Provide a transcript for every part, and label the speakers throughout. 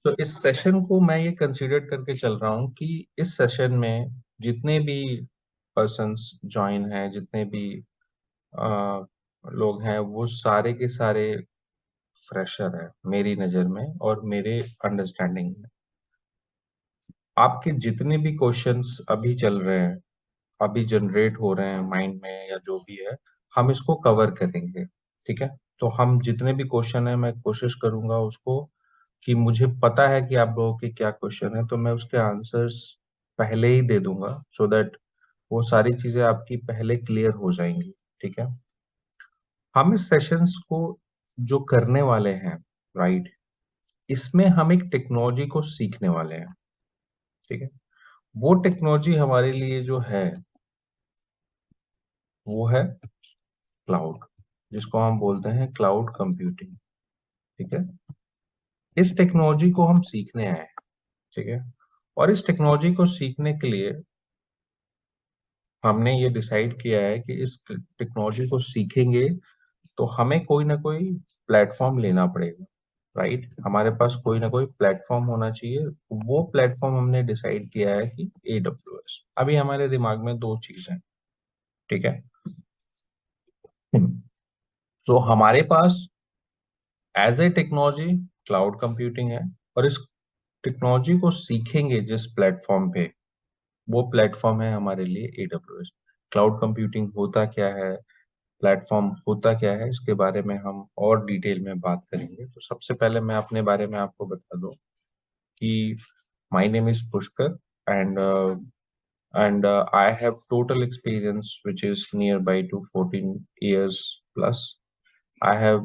Speaker 1: तो इस सेशन को मैं ये कंसीडर करके चल रहा हूँ कि इस सेशन में जितने भी पर्सन्स ज्वाइन हैं, जितने भी अ, लोग हैं, वो सारे के सारे फ्रेशर हैं मेरी नज़र में और मेरे अंडरस्टैंडिंग में। आपके जितने भी क्वेश्चंस अभी चल रहे हैं, अभी जनरेट हो रहे हैं माइंड में या जो भी है, हम इसको कवर करेंगे। ठीक है। तो हम जितने भी क्वेश्चन है, मैं कोशिश करूंगा उसको कि मुझे पता है कि आप लोगों के क्या क्वेश्चन है, तो मैं उसके आंसर्स पहले ही दे दूंगा, सो दैट वो सारी चीजें आपकी पहले क्लियर हो जाएंगी। ठीक है। हम इस सेशंस को जो करने वाले हैं, राइट, इसमें हम एक टेक्नोलॉजी को सीखने वाले हैं। ठीक है। वो टेक्नोलॉजी हमारे लिए जो है वो है क्लाउड, जिसको हम बोलते हैं क्लाउड कंप्यूटिंग। ठीक है। इस टेक्नोलॉजी को हम सीखने आए हैं। ठीक है। और इस टेक्नोलॉजी को सीखने के लिए हमने ये डिसाइड किया है कि इस टेक्नोलॉजी को सीखेंगे तो हमें कोई ना कोई प्लेटफॉर्म लेना पड़ेगा। राइट, हमारे पास कोई ना कोई प्लेटफॉर्म होना चाहिए। वो प्लेटफॉर्म हमने डिसाइड किया है कि AWS। अभी हमारे दिमाग में दो चीजें हैं। ठीक है। तो हमारे पास as a technology cloud computing है, और इस टेक्नोलॉजी को सीखेंगे जिस प्लेटफॉर्म पे, वो प्लेटफॉर्म है हमारे लिए AWS। क्लाउड कंप्यूटिंग होता क्या है, प्लेटफॉर्म होता क्या है, इसके बारे में हम और डिटेल में बात करेंगे। तो सबसे पहले मैं अपने बारे में आपको बता दूं कि my name is Pushkar, and I have total experience which is nearby to 14 years plus. I have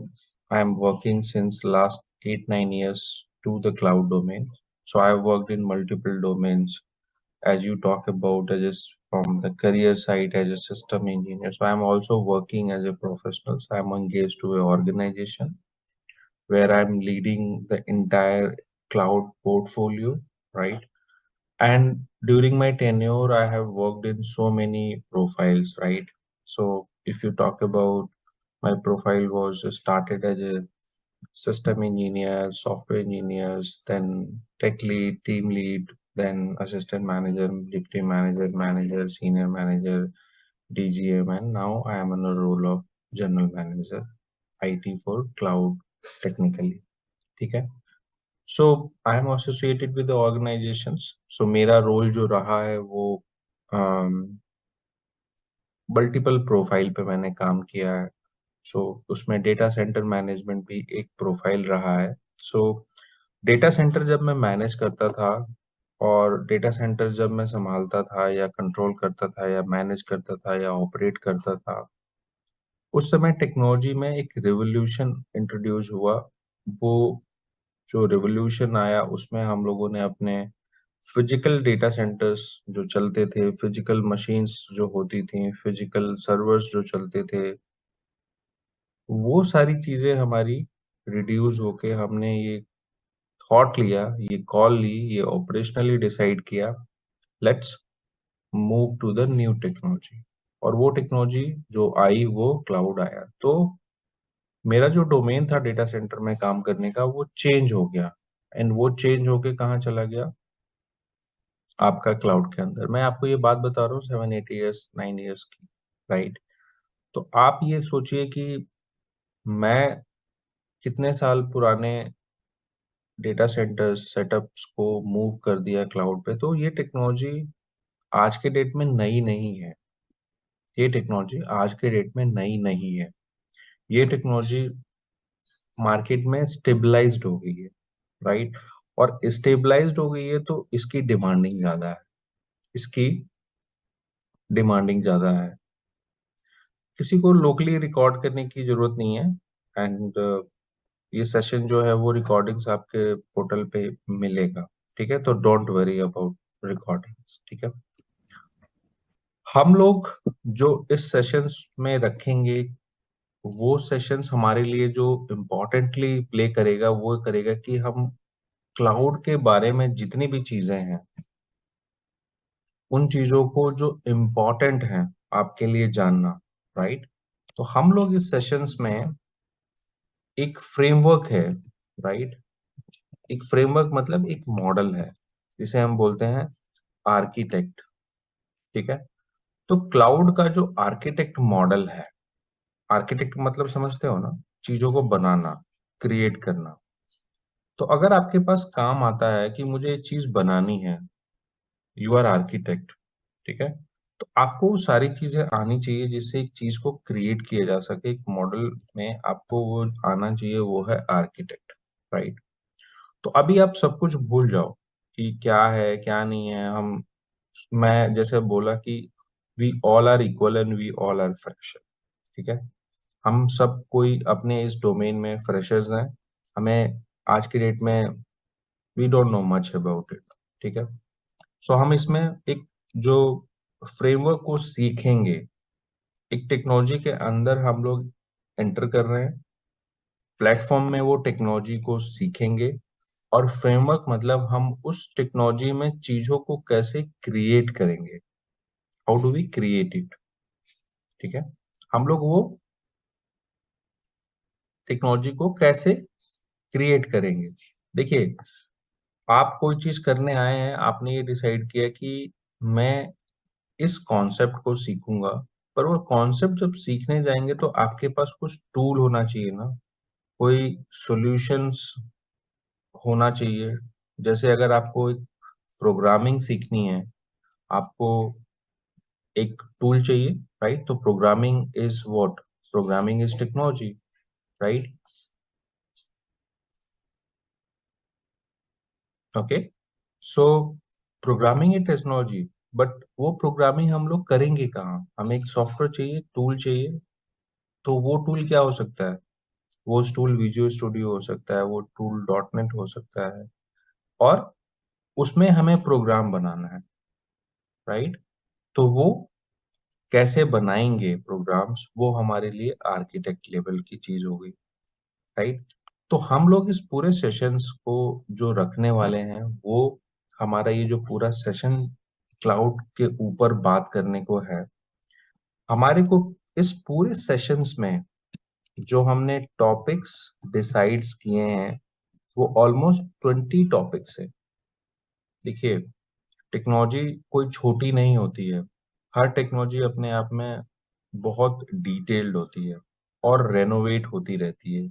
Speaker 1: I am working since last 8-9 years to the cloud domain. So I have worked in multiple domains, as you talk about from the career side as a system engineer. So I'm also working as a professional. So I'm engaged to an organization where I'm leading the entire cloud portfolio, right? And during my tenure, I have worked in so many profiles, right? So if you talk about, my profile was started as a system engineer, software engineers, then tech lead, team lead, then assistant manager, deputy manager, manager, senior manager, DGM, and now I am in a role of general manager, IT for cloud technically. ठीक है। So I am associated with organisations. So मेरा role जो रहा है वो multiple profile पे मैंने काम किया है। सो उसमें डेटा सेंटर मैनेजमेंट भी एक प्रोफाइल रहा है। सो डेटा सेंटर जब मैं मैनेज करता था, और डेटा सेंटर जब मैं संभालता था या कंट्रोल करता था या मैनेज करता था या ऑपरेट करता था, उस समय टेक्नोलॉजी में एक रिवोल्यूशन इंट्रोड्यूस हुआ। वो जो रिवोल्यूशन आया उसमें हम लोगों ने अपने फिजिकल डेटा सेंटर्स जो चलते थे, फिजिकल मशीन्स जो होती थी, फिजिकल सर्वर्स जो चलते थे, वो सारी चीजें हमारी रिड्यूस होके हमने ये थॉट लिया, ये कॉल ली, ये ऑपरेशनली डिसाइड किया, let's move to the new technology. और वो टेक्नोलॉजी जो आई वो क्लाउड आया। तो मेरा जो डोमेन था डेटा सेंटर में काम करने का, वो चेंज हो गया। एंड वो चेंज होके कहाँ चला गया? आपका क्लाउड के अंदर। मैं आपको ये बात बता रहा हूँ 7-8 ईयर्स 9 ईयर्स की, राइट। तो आप ये सोचिए कि मैं कितने साल पुराने डेटा सेंटर सेटअप्स को मूव कर दिया क्लाउड पे। तो ये टेक्नोलॉजी आज के डेट में नई नहीं है। ये टेक्नोलॉजी आज के डेट में नई नहीं है। ये टेक्नोलॉजी मार्केट में स्टेबलाइज्ड हो गई है, राइट। और स्टेबलाइज्ड हो गई है तो इसकी डिमांडिंग ज्यादा है। इसकी डिमांडिंग ज्यादा है। किसी को लोकली रिकॉर्ड करने की जरूरत नहीं है। एंड ये सेशन जो है वो रिकॉर्डिंग्स आपके पोर्टल पे मिलेगा। ठीक है। तो डोंट वरी अबाउट रिकॉर्डिंग्स। ठीक है। हम लोग जो इस सेशंस में रखेंगे, वो सेशंस हमारे लिए जो इम्पोर्टेंटली प्ले करेगा वो करेगा कि हम क्लाउड के बारे में जितनी भी चीजें हैं, उन चीजों को जो इम्पोर्टेंट हैं आपके लिए जानना, राइट। तो हम लोग इस सेशंस में एक फ्रेमवर्क है, राइट। एक फ्रेमवर्क मतलब एक मॉडल है जिसे हम बोलते हैं आर्किटेक्ट। ठीक है। तो क्लाउड का जो आर्किटेक्ट मॉडल है, आर्किटेक्ट मतलब समझते हो ना, चीजों को बनाना, क्रिएट करना। तो अगर आपके पास काम आता है कि मुझे ये चीज बनानी है, यू आर आर्किटेक्ट। ठीक है। तो आपको वो सारी चीजें आनी चाहिए जिससे एक चीज को क्रिएट किया जा सके। एक मॉडल में आपको वो आना चाहिए, वो है आर्किटेक्ट। राइट। तो अभी आप सब कुछ भूल जाओ कि क्या है क्या नहीं है। हम मैं जैसे बोला कि we all are equal and we all are fresher. ठीक है। हम सब कोई अपने इस डोमेन में फ्रेशर्स हैं। हमें आज की डेट में we don't know much about it. ठीक है। सो हम इसमें एक जो फ्रेमवर्क को सीखेंगे, एक टेक्नोलॉजी के अंदर हम लोग एंटर कर रहे हैं, प्लेटफॉर्म में वो टेक्नोलॉजी को सीखेंगे। और फ्रेमवर्क मतलब हम उस टेक्नोलॉजी में चीजों को कैसे क्रिएट करेंगे, how do we create it. ठीक है। हम लोग वो टेक्नोलॉजी को कैसे क्रिएट करेंगे। देखिए, आप कोई चीज करने आए हैं, आपने ये डिसाइड किया कि मैं इस कॉन्सेप्ट को सीखूंगा। पर वो कॉन्सेप्ट जब सीखने जाएंगे तो आपके पास कुछ टूल होना चाहिए ना, कोई सॉल्यूशंस होना चाहिए। जैसे अगर आपको एक प्रोग्रामिंग सीखनी है, आपको एक टूल चाहिए। राइट। तो programming is what, programming is technology. Right. Okay. So programming is technology. But वो प्रोग्रामिंग हम लोग करेंगे कहाँ? हमें एक सॉफ्टवेयर चाहिए, टूल चाहिए। तो वो टूल क्या हो सकता है? वो टूल विजुअल स्टूडियो हो सकता है, वो टूल डॉट नेट हो सकता है। और उसमें हमें प्रोग्राम बनाना है। राइट। तो वो कैसे बनाएंगे प्रोग्राम्स, वो हमारे लिए आर्किटेक्ट लेवल की चीज होगी। राइट। तो हम लोग इस पूरे सेशंस को जो रखने वाले हैं, वो हमारा ये जो पूरा सेशन क्लाउड के ऊपर बात करने को है। हमारे को इस पूरे सेशंस में जो हमने टॉपिक्स डिसाइड्स किए हैं, वो ऑलमोस्ट 20 टॉपिक्स है। देखिए, टेक्नोलॉजी कोई छोटी नहीं होती है। हर टेक्नोलॉजी अपने आप में बहुत डिटेल्ड होती है और रेनोवेट होती रहती है।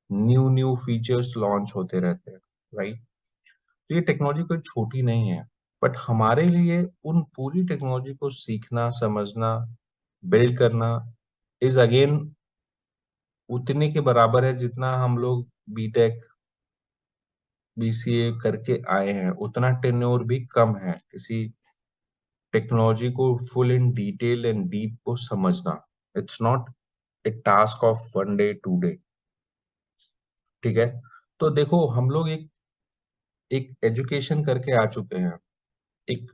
Speaker 1: न्यू न्यू फीचर्स लॉन्च होते रहते हैं। राइट। तो ये टेक्नोलॉजी कोई छोटी नहीं है। बट हमारे लिए उन पूरी टेक्नोलॉजी को सीखना, समझना, बिल्ड करना इज अगेन उतने के बराबर है जितना हम लोग बीटेक बीसीए करके आए हैं। उतना टेन्योर भी कम है किसी टेक्नोलॉजी को full in detail and deep को समझना। It's not a task of one day two day. ठीक है। तो देखो, हम लोग एक एक एजुकेशन करके आ चुके हैं, एक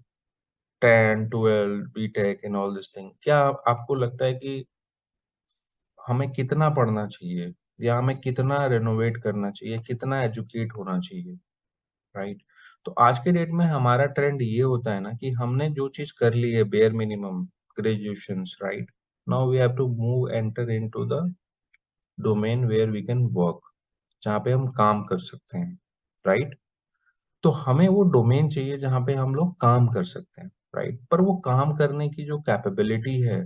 Speaker 1: 10 12 BTech and all this thing. क्या आपको लगता है कि हमें कितना पढ़ना चाहिए, या हमें कितना रेनोवेट करना चाहिए, कितना एजुकेट होना चाहिए? राइट। तो आज के डेट में हमारा ट्रेंड ये होता है ना कि हमने जो चीज कर ली है, bare minimum graduation. Right. Now we have to move enter into the domain where we can work, जहाँ पे हम काम कर सकते हैं। राइट। तो हमें वो डोमेन चाहिए जहाँ पे हम लोग काम कर सकते हैं। राइट। पर वो काम करने की जो कैपेबिलिटी है,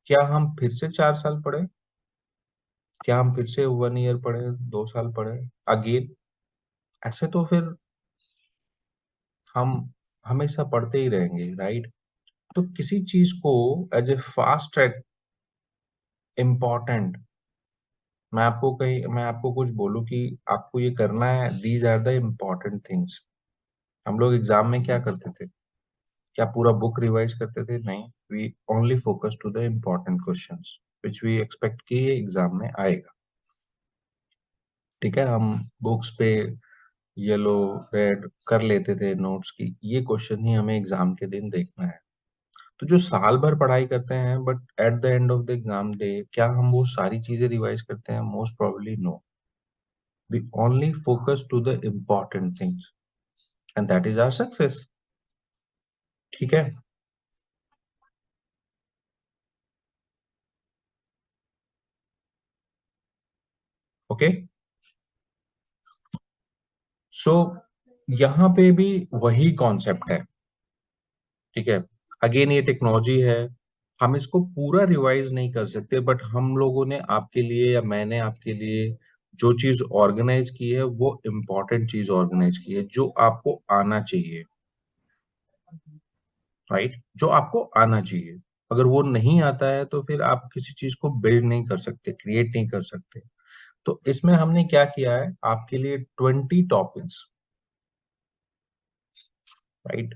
Speaker 1: क्या हम फिर से 4 साल पढ़े, क्या हम फिर से 1 ईयर पढ़े, 2 साल पढ़े अगेन? ऐसे तो फिर हम हमेशा पढ़ते ही रहेंगे। राइट। तो किसी चीज को as a fast track important, मैं आपको कुछ बोलूं कि आपको ये करना है, these are the important things. हम लोग एग्जाम में क्या करते थे? क्या पूरा बुक रिवाइज करते थे? नहीं। We only focus to the important questions which we expect कि ये एग्जाम में आएगा। ठीक है। हम बुक्स पे येलो रेड कर लेते थे नोट्स की, ये क्वेश्चन ही हमें एग्जाम के दिन देखना है। तो जो साल भर पढ़ाई करते हैं, but at the end of the exam day क्या हम वो सारी चीजें रिवाइज करते हैं? Most probably no. We only focus to the important things and that is our success. ठीक है। ओके। सो यहाँ पे भी वही कॉन्सेप्ट है, ठीक है। अगेन ये टेक्नोलॉजी है, हम इसको पूरा रिवाइज नहीं कर सकते, बट हम लोगों ने आपके लिए या मैंने आपके लिए जो चीज ऑर्गेनाइज की है वो इम्पोर्टेंट चीज ऑर्गेनाइज की है, जो आपको आना चाहिए, राइट, जो आपको आना चाहिए। अगर वो नहीं आता है तो फिर आप किसी चीज को बिल्ड नहीं कर सकते, क्रिएट नहीं कर सकते। तो इसमें हमने क्या किया है, आपके लिए 20 टॉपिक्स, राइट,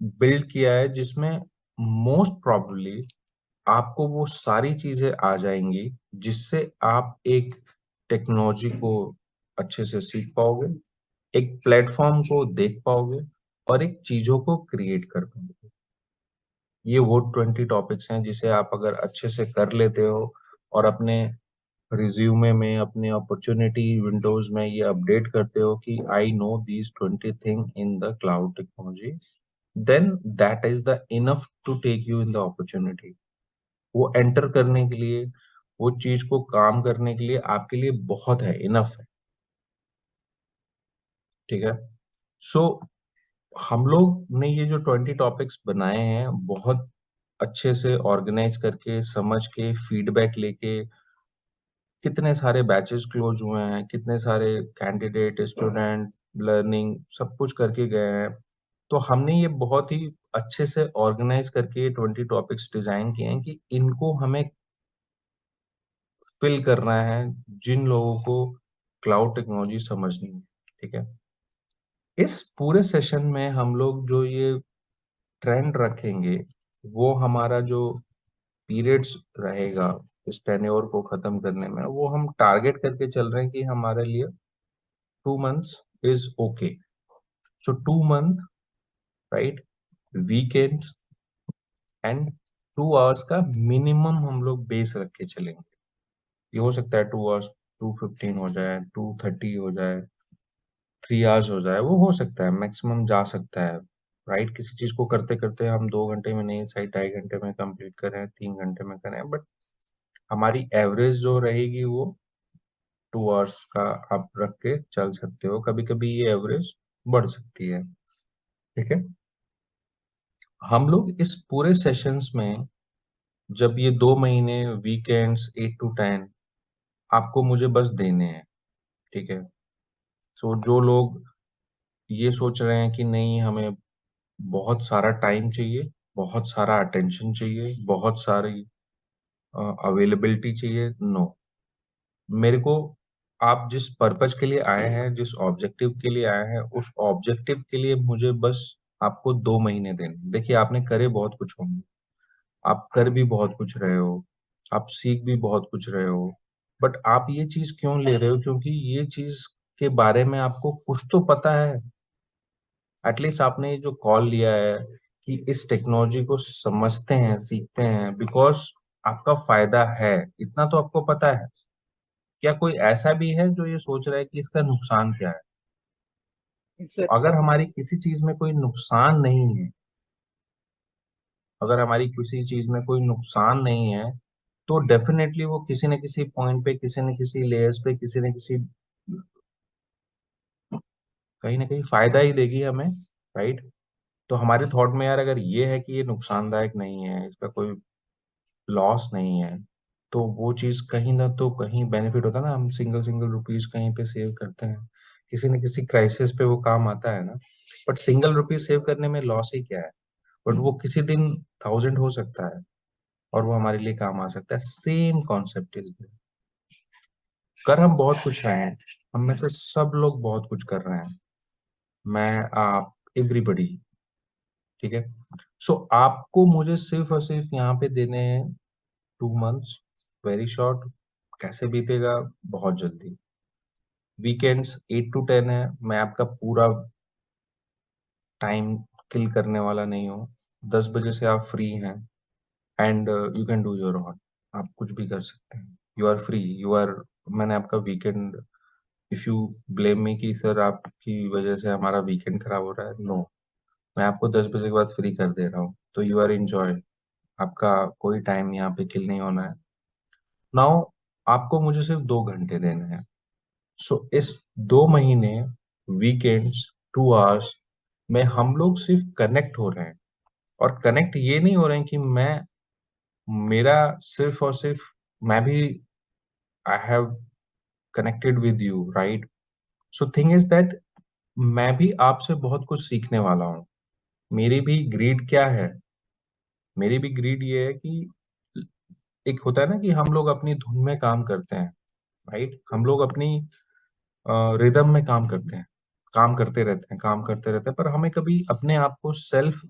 Speaker 1: बिल्ड किया है, जिसमें मोस्ट प्रोबेबली आपको वो सारी चीजें आ जाएंगी जिससे आप एक टेक्नोलॉजी को अच्छे से सीख पाओगे, एक प्लेटफॉर्म को देख पाओगे, और एक चीजों को क्रिएट कर पाओगे। ये वो 20 टॉपिक्स हैं जिसे आप अगर अच्छे से कर लेते हो और अपने रिज्यूमे में, अपने अपॉर्चुनिटी विंडोज में ये अपडेट करते हो कि I know these 20 thing in the cloud technology, then that is the enough to take you in the opportunity. वो एंटर करने के लिए, वो चीज को काम करने के लिए आपके लिए बहुत है, इनफ है, ठीक है। सो हम लोग ने ये जो 20 टॉपिक्स बनाए हैं, बहुत अच्छे से ऑर्गेनाइज करके, समझ के, फीडबैक लेके, कितने सारे बैचेस क्लोज हुए हैं, कितने सारे कैंडिडेट, स्टूडेंट, लर्निंग, सब कुछ करके गए हैं। तो हमने ये बहुत ही अच्छे से ऑर्गेनाइज करके 20 टॉपिक्स डिजाइन किए हैं कि इनको हमें फिल करना है जिन लोगों को क्लाउड टेक्नोलॉजी समझनी है, ठीक है। इस पूरे सेशन में हम लोग जो ये ट्रेंड रखेंगे, वो हमारा जो पीरियड्स रहेगा इस टेन्योर को खत्म करने में, वो हम टारगेट करके चल रहे हैं कि हमारे लिए 2 months is okay. So 2 month, right, weekend and 2 hours का मिनिमम हम लोग बेस रख के चलेंगे। ये हो सकता है 2 आवर्स, 2:15 हो जाए, 2:30 हो जाए, 3 आवर्स हो जाए, वो हो सकता है, मैक्सिमम जा सकता है, राइट। किसी चीज को करते करते हम 2 घंटे में नहीं, सही 2.5 घंटे में कंप्लीट करें, 3 घंटे में करें, बट हमारी एवरेज जो रहेगी वो 2 आवर्स का आप रख के चल सकते हो। कभी कभी ये एवरेज बढ़ सकती है, ठीक है। हम लोग इस पूरे सेशंस में, जब ये 2 महीने, वीकेंड्स 8 to 10 आपको मुझे बस देने हैं, ठीक है। तो जो लोग ये सोच रहे हैं कि नहीं, हमें बहुत सारा टाइम चाहिए, बहुत सारा अटेंशन चाहिए, बहुत सारी अवेलेबिलिटी चाहिए, नो। मेरे को, आप जिस पर्पज के लिए आए हैं, जिस ऑब्जेक्टिव के लिए आए हैं, उस ऑब्जेक्टिव के लिए मुझे बस आपको 2 महीने देने। देखिए, आपने करे बहुत कुछ होंगे, आप कर भी बहुत कुछ रहे हो, आप सीख भी बहुत कुछ रहे हो, बट आप ये चीज क्यों ले रहे हो? क्योंकि ये चीज के बारे में आपको कुछ तो पता है। एटलीस्ट आपने ये जो कॉल लिया है कि इस टेक्नोलॉजी को समझते हैं, सीखते हैं, बिकॉज आपका फायदा है, इतना तो आपको पता है। क्या कोई ऐसा भी है जो ये सोच रहा है कि इसका नुकसान क्या है? तो अगर हमारी किसी चीज में कोई नुकसान नहीं है, अगर हमारी किसी चीज में कोई नुकसान नहीं है, तो डेफिनेटली वो किसी न किसी पॉइंट पे, किसी न किसी लेयर्स पे, किसी न किसी, कहीं ना कहीं फायदा ही देगी हमें, राइट। तो हमारे थॉट में यार, अगर ये है कि ये नुकसानदायक नहीं है, इसका कोई लॉस नहीं है, तो वो चीज कहीं ना तो कहीं बेनिफिट होता है ना। हम सिंगल सिंगल रुपीज कहीं पे सेव करते हैं, किसी न किसी क्राइसिस पे वो काम आता है ना। बट सिंगल रुपीज सेव करने में लॉस ही क्या है? बट वो किसी दिन 1000 हो सकता है, और वो हमारे लिए काम आ सकता है। सेम कॉन्सेप्ट इज, कर हम बहुत कुछ रहे हैं, हम में से सब लोग बहुत कुछ कर रहे हैं, मैं, आप, एवरीबडी, ठीक है। सो आपको मुझे सिर्फ और सिर्फ यहाँ पे देने हैं 2 मंथ्स, वेरी शॉर्ट। कैसे बीतेगा? बहुत जल्दी। वीकेंड्स 8 to 10 है, मैं आपका पूरा टाइम किल करने वाला नहीं हूँ। 10 बजे से आप फ्री हैं, and you can do your own, आप कुछ भी कर सकते हैं, you are free, you are, मैंने आपका weekend, if you blame me कि सर आपकी वजह से हमारा वीकेंड खराब हो रहा है, नो, मैं आपको 10 बजे के बाद फ्री कर दे रहा हूँ, तो यू आर एंजॉय, आपका कोई टाइम यहाँ पे किल नहीं होना है। नाउ आपको मुझे सिर्फ 2 घंटे देने हैं। सो इस 2 महीने वीकेंड्स, 2 आवर्स में हम लोग सिर्फ कनेक्ट हो रहे हैं। और कनेक्ट ये नहीं हो रहे हैं कि मेरा सिर्फ और सिर्फ मैं भी I have connected with you, right? So thing is that मैं भी आपसे बहुत कुछ सीखने वाला हूँ। मेरी भी ग्रीड क्या है? मेरी भी ग्रीड ये है कि एक होता है ना कि हम लोग अपनी धुन में काम करते हैं, राइट? हम लोग अपनी रिदम में काम करते हैं, काम करते रहते हैं, काम करते रहते हैं, पर हमें कभी अपने आप को सेल्फ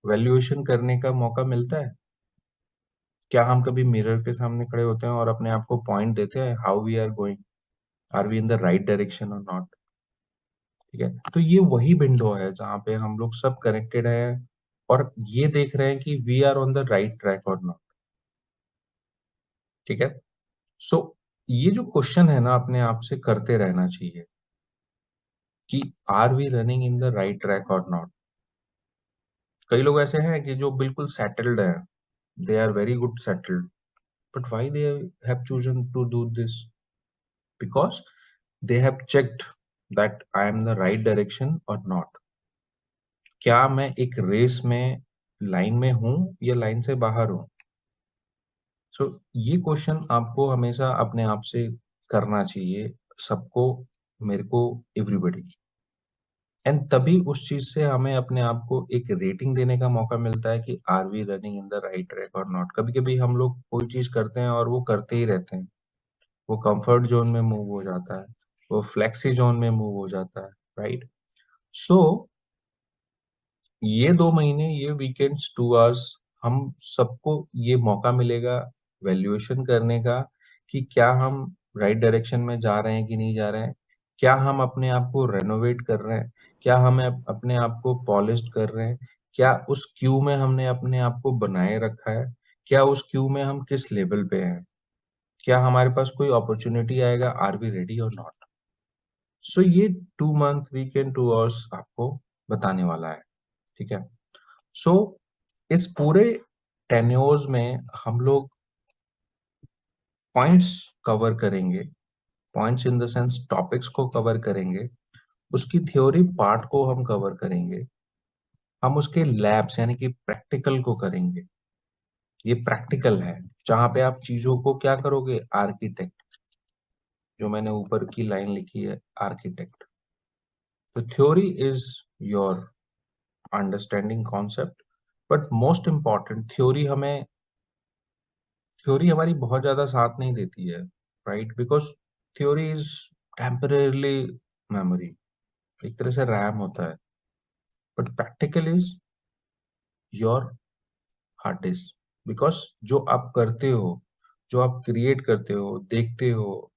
Speaker 1: वैल्यूएशन करने का मौका मिलता है? क्या हम कभी मिरर के सामने खड़े होते हैं और अपने आप को पॉइंट देते हैं, how we are going, are we in the right direction और नॉट? ठीक है, तो ये वही विंडो है जहाँ पे हम लोग सब कनेक्टेड हैं और ये देख रहे हैं कि we are on the right track और नॉट। ठीक है, सो ये जो क्वेश्चन है ना, अपने आप से करते रहना चाहिए कि are we running in the right track और नॉट। कई लोग ऐसे हैं कि जो बिल्कुल सेटल्ड हैं, they are very good settled, but why they have chosen to do this? Because they have checked that I am the right direction or not. क्या मैं एक रेस में लाइन में हूं या लाइन से बाहर हूं? सो ये क्वेश्चन आपको हमेशा अपने आप से करना चाहिए, सबको, मेरे को, एवरीबॉडी। एंड तभी उस चीज से हमें अपने आप को एक रेटिंग देने का मौका मिलता है कि are we running in the right track और नॉट। कभी कभी हम लोग कोई चीज करते हैं और वो करते ही रहते हैं, वो कंफर्ट जोन में मूव हो जाता है, वो फ्लेक्सी जोन में मूव हो जाता है, राइट? सो ये 2 महीने, ये वीकेंड्स, 2 आवर्स, हम सबको ये मौका मिलेगा वैल्यूएशन करने का कि क्या हम राइट डायरेक्शन में जा रहे हैं कि नहीं जा रहे हैं, क्या हम अपने आप को रेनोवेट कर रहे हैं, क्या हमें अपने आप को पॉलिश्ड कर रहे हैं, क्या उस क्यू में हमने अपने आप को बनाए रखा है, क्या उस क्यू में हम किस लेवल पे हैं, क्या हमारे पास कोई अपॉर्चुनिटी आएगा, आर वी रेडी और नॉट? सो ये 2 मंथ वीकेंड, 2 आवर्स आपको बताने वाला है। ठीक है, सो इस पूरे टेन्योर्स में हम लोग पॉइंट्स कवर करेंगे, points in the sense topics को कवर करेंगे, उसकी थ्योरी पार्ट को हम कवर करेंगे, हम उसके लैब्स यानी कि प्रैक्टिकल को करेंगे। ये प्रैक्टिकल है जहां पे आप चीजों को क्या करोगे, आर्किटेक्ट, जो मैंने ऊपर की लाइन लिखी है, आर्किटेक्ट। तो theory is your understanding concept, but most important theory हमारी बहुत ज्यादा साथ नहीं देती है, right? Because theory is temporarily memory, एक तरह से रैम होता है, but practical is your hard disk. Because जो आप करते हो, जो आप क्रिएट करते हो, देखते हो,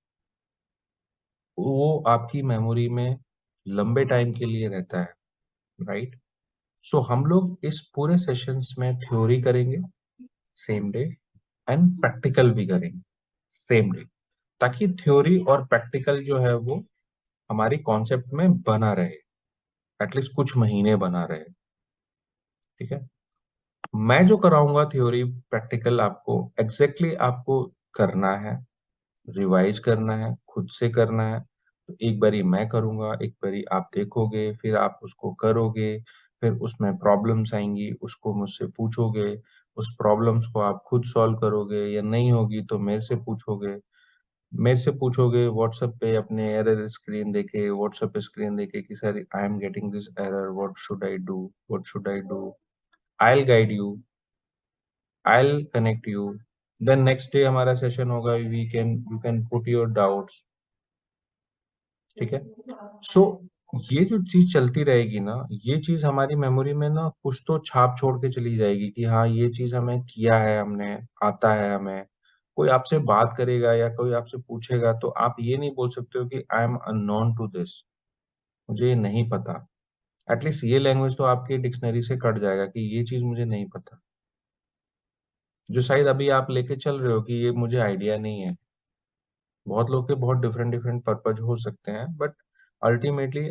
Speaker 1: वो आपकी मेमोरी में लंबे टाइम के लिए रहता है, राइट? सो हम लोग इस पूरे सेशंस में थ्योरी करेंगे सेम डे, एंड प्रैक्टिकल भी करेंगे सेम डे, ताकि थ्योरी और प्रैक्टिकल जो है वो हमारी कॉन्सेप्ट में बना रहे, एटलीस्ट कुछ महीने बना रहे। ठीक है, मैं जो कराऊंगा थ्योरी प्रैक्टिकल, आपको एग्जैक्टली आपको करना है, रिवाइज करना है, खुद से करना है। तो एक बारी मैं करूंगा, एक बारी आप देखोगे, फिर आप उसको करोगे, फिर उसमें प्रॉब्लम्स आएंगी, उसको मुझसे पूछोगे, उस प्रॉब्लम्स को आप खुद सॉल्व करोगे, या नहीं होगी तो मेरे से पूछोगे व्हाट्सएप पे, अपने एरर स्क्रीन देके, व्हाट्सएप स्क्रीन देके कि sir I am getting this error, what should I do, what should I do? I guide you, I connect you. Then next day हमारा सेशन होगा, we can you can put your doubts. ठीक है, सो ये जो चीज चलती रहेगी ना, ये चीज हमारी मेमोरी में ना कुछ तो छाप छोड़ के चली जाएगी कि हाँ, ये चीज हमें किया है, हमने, आता है हमें। कोई आपसे बात करेगा या कोई आपसे पूछेगा तो आप ये नहीं बोल सकते हो कि I am unknown to this, मुझे ये नहीं पता। एटलीस्ट ये लैंग्वेज तो आपकी डिक्शनरी से कट जाएगा कि ये चीज मुझे नहीं पता, जो शायद अभी आप लेके चल रहे हो कि ये मुझे आइडिया नहीं है। बहुत लोग के बहुत डिफरेंट डिफरेंट पर्पज हो सकते हैं, बट अल्टीमेटली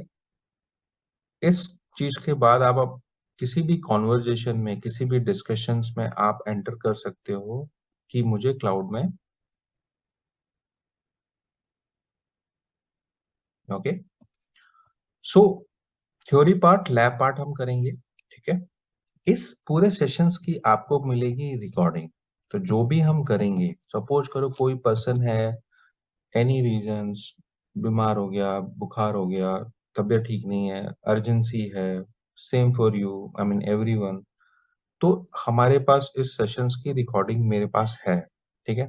Speaker 1: इस चीज के बाद आप अब किसी भी कॉन्वर्जेशन में, किसी भी डिस्कशंस में आप एंटर कर सकते हो कि मुझे क्लाउड में, ओके? सो थ्योरी पार्ट, लैब पार्ट हम करेंगे, ठीक है। इस पूरे सेशंस की आपको मिलेगी रिकॉर्डिंग। तो जो भी हम करेंगे, सपोज करो कोई पर्सन है, एनी रीजंस, बीमार हो गया, बुखार हो गया, तबीयत ठीक नहीं है, अर्जेंसी है, same for you, I mean everyone. तो हमारे पास इस सेशंस की रिकॉर्डिंग मेरे पास है, ठीक है।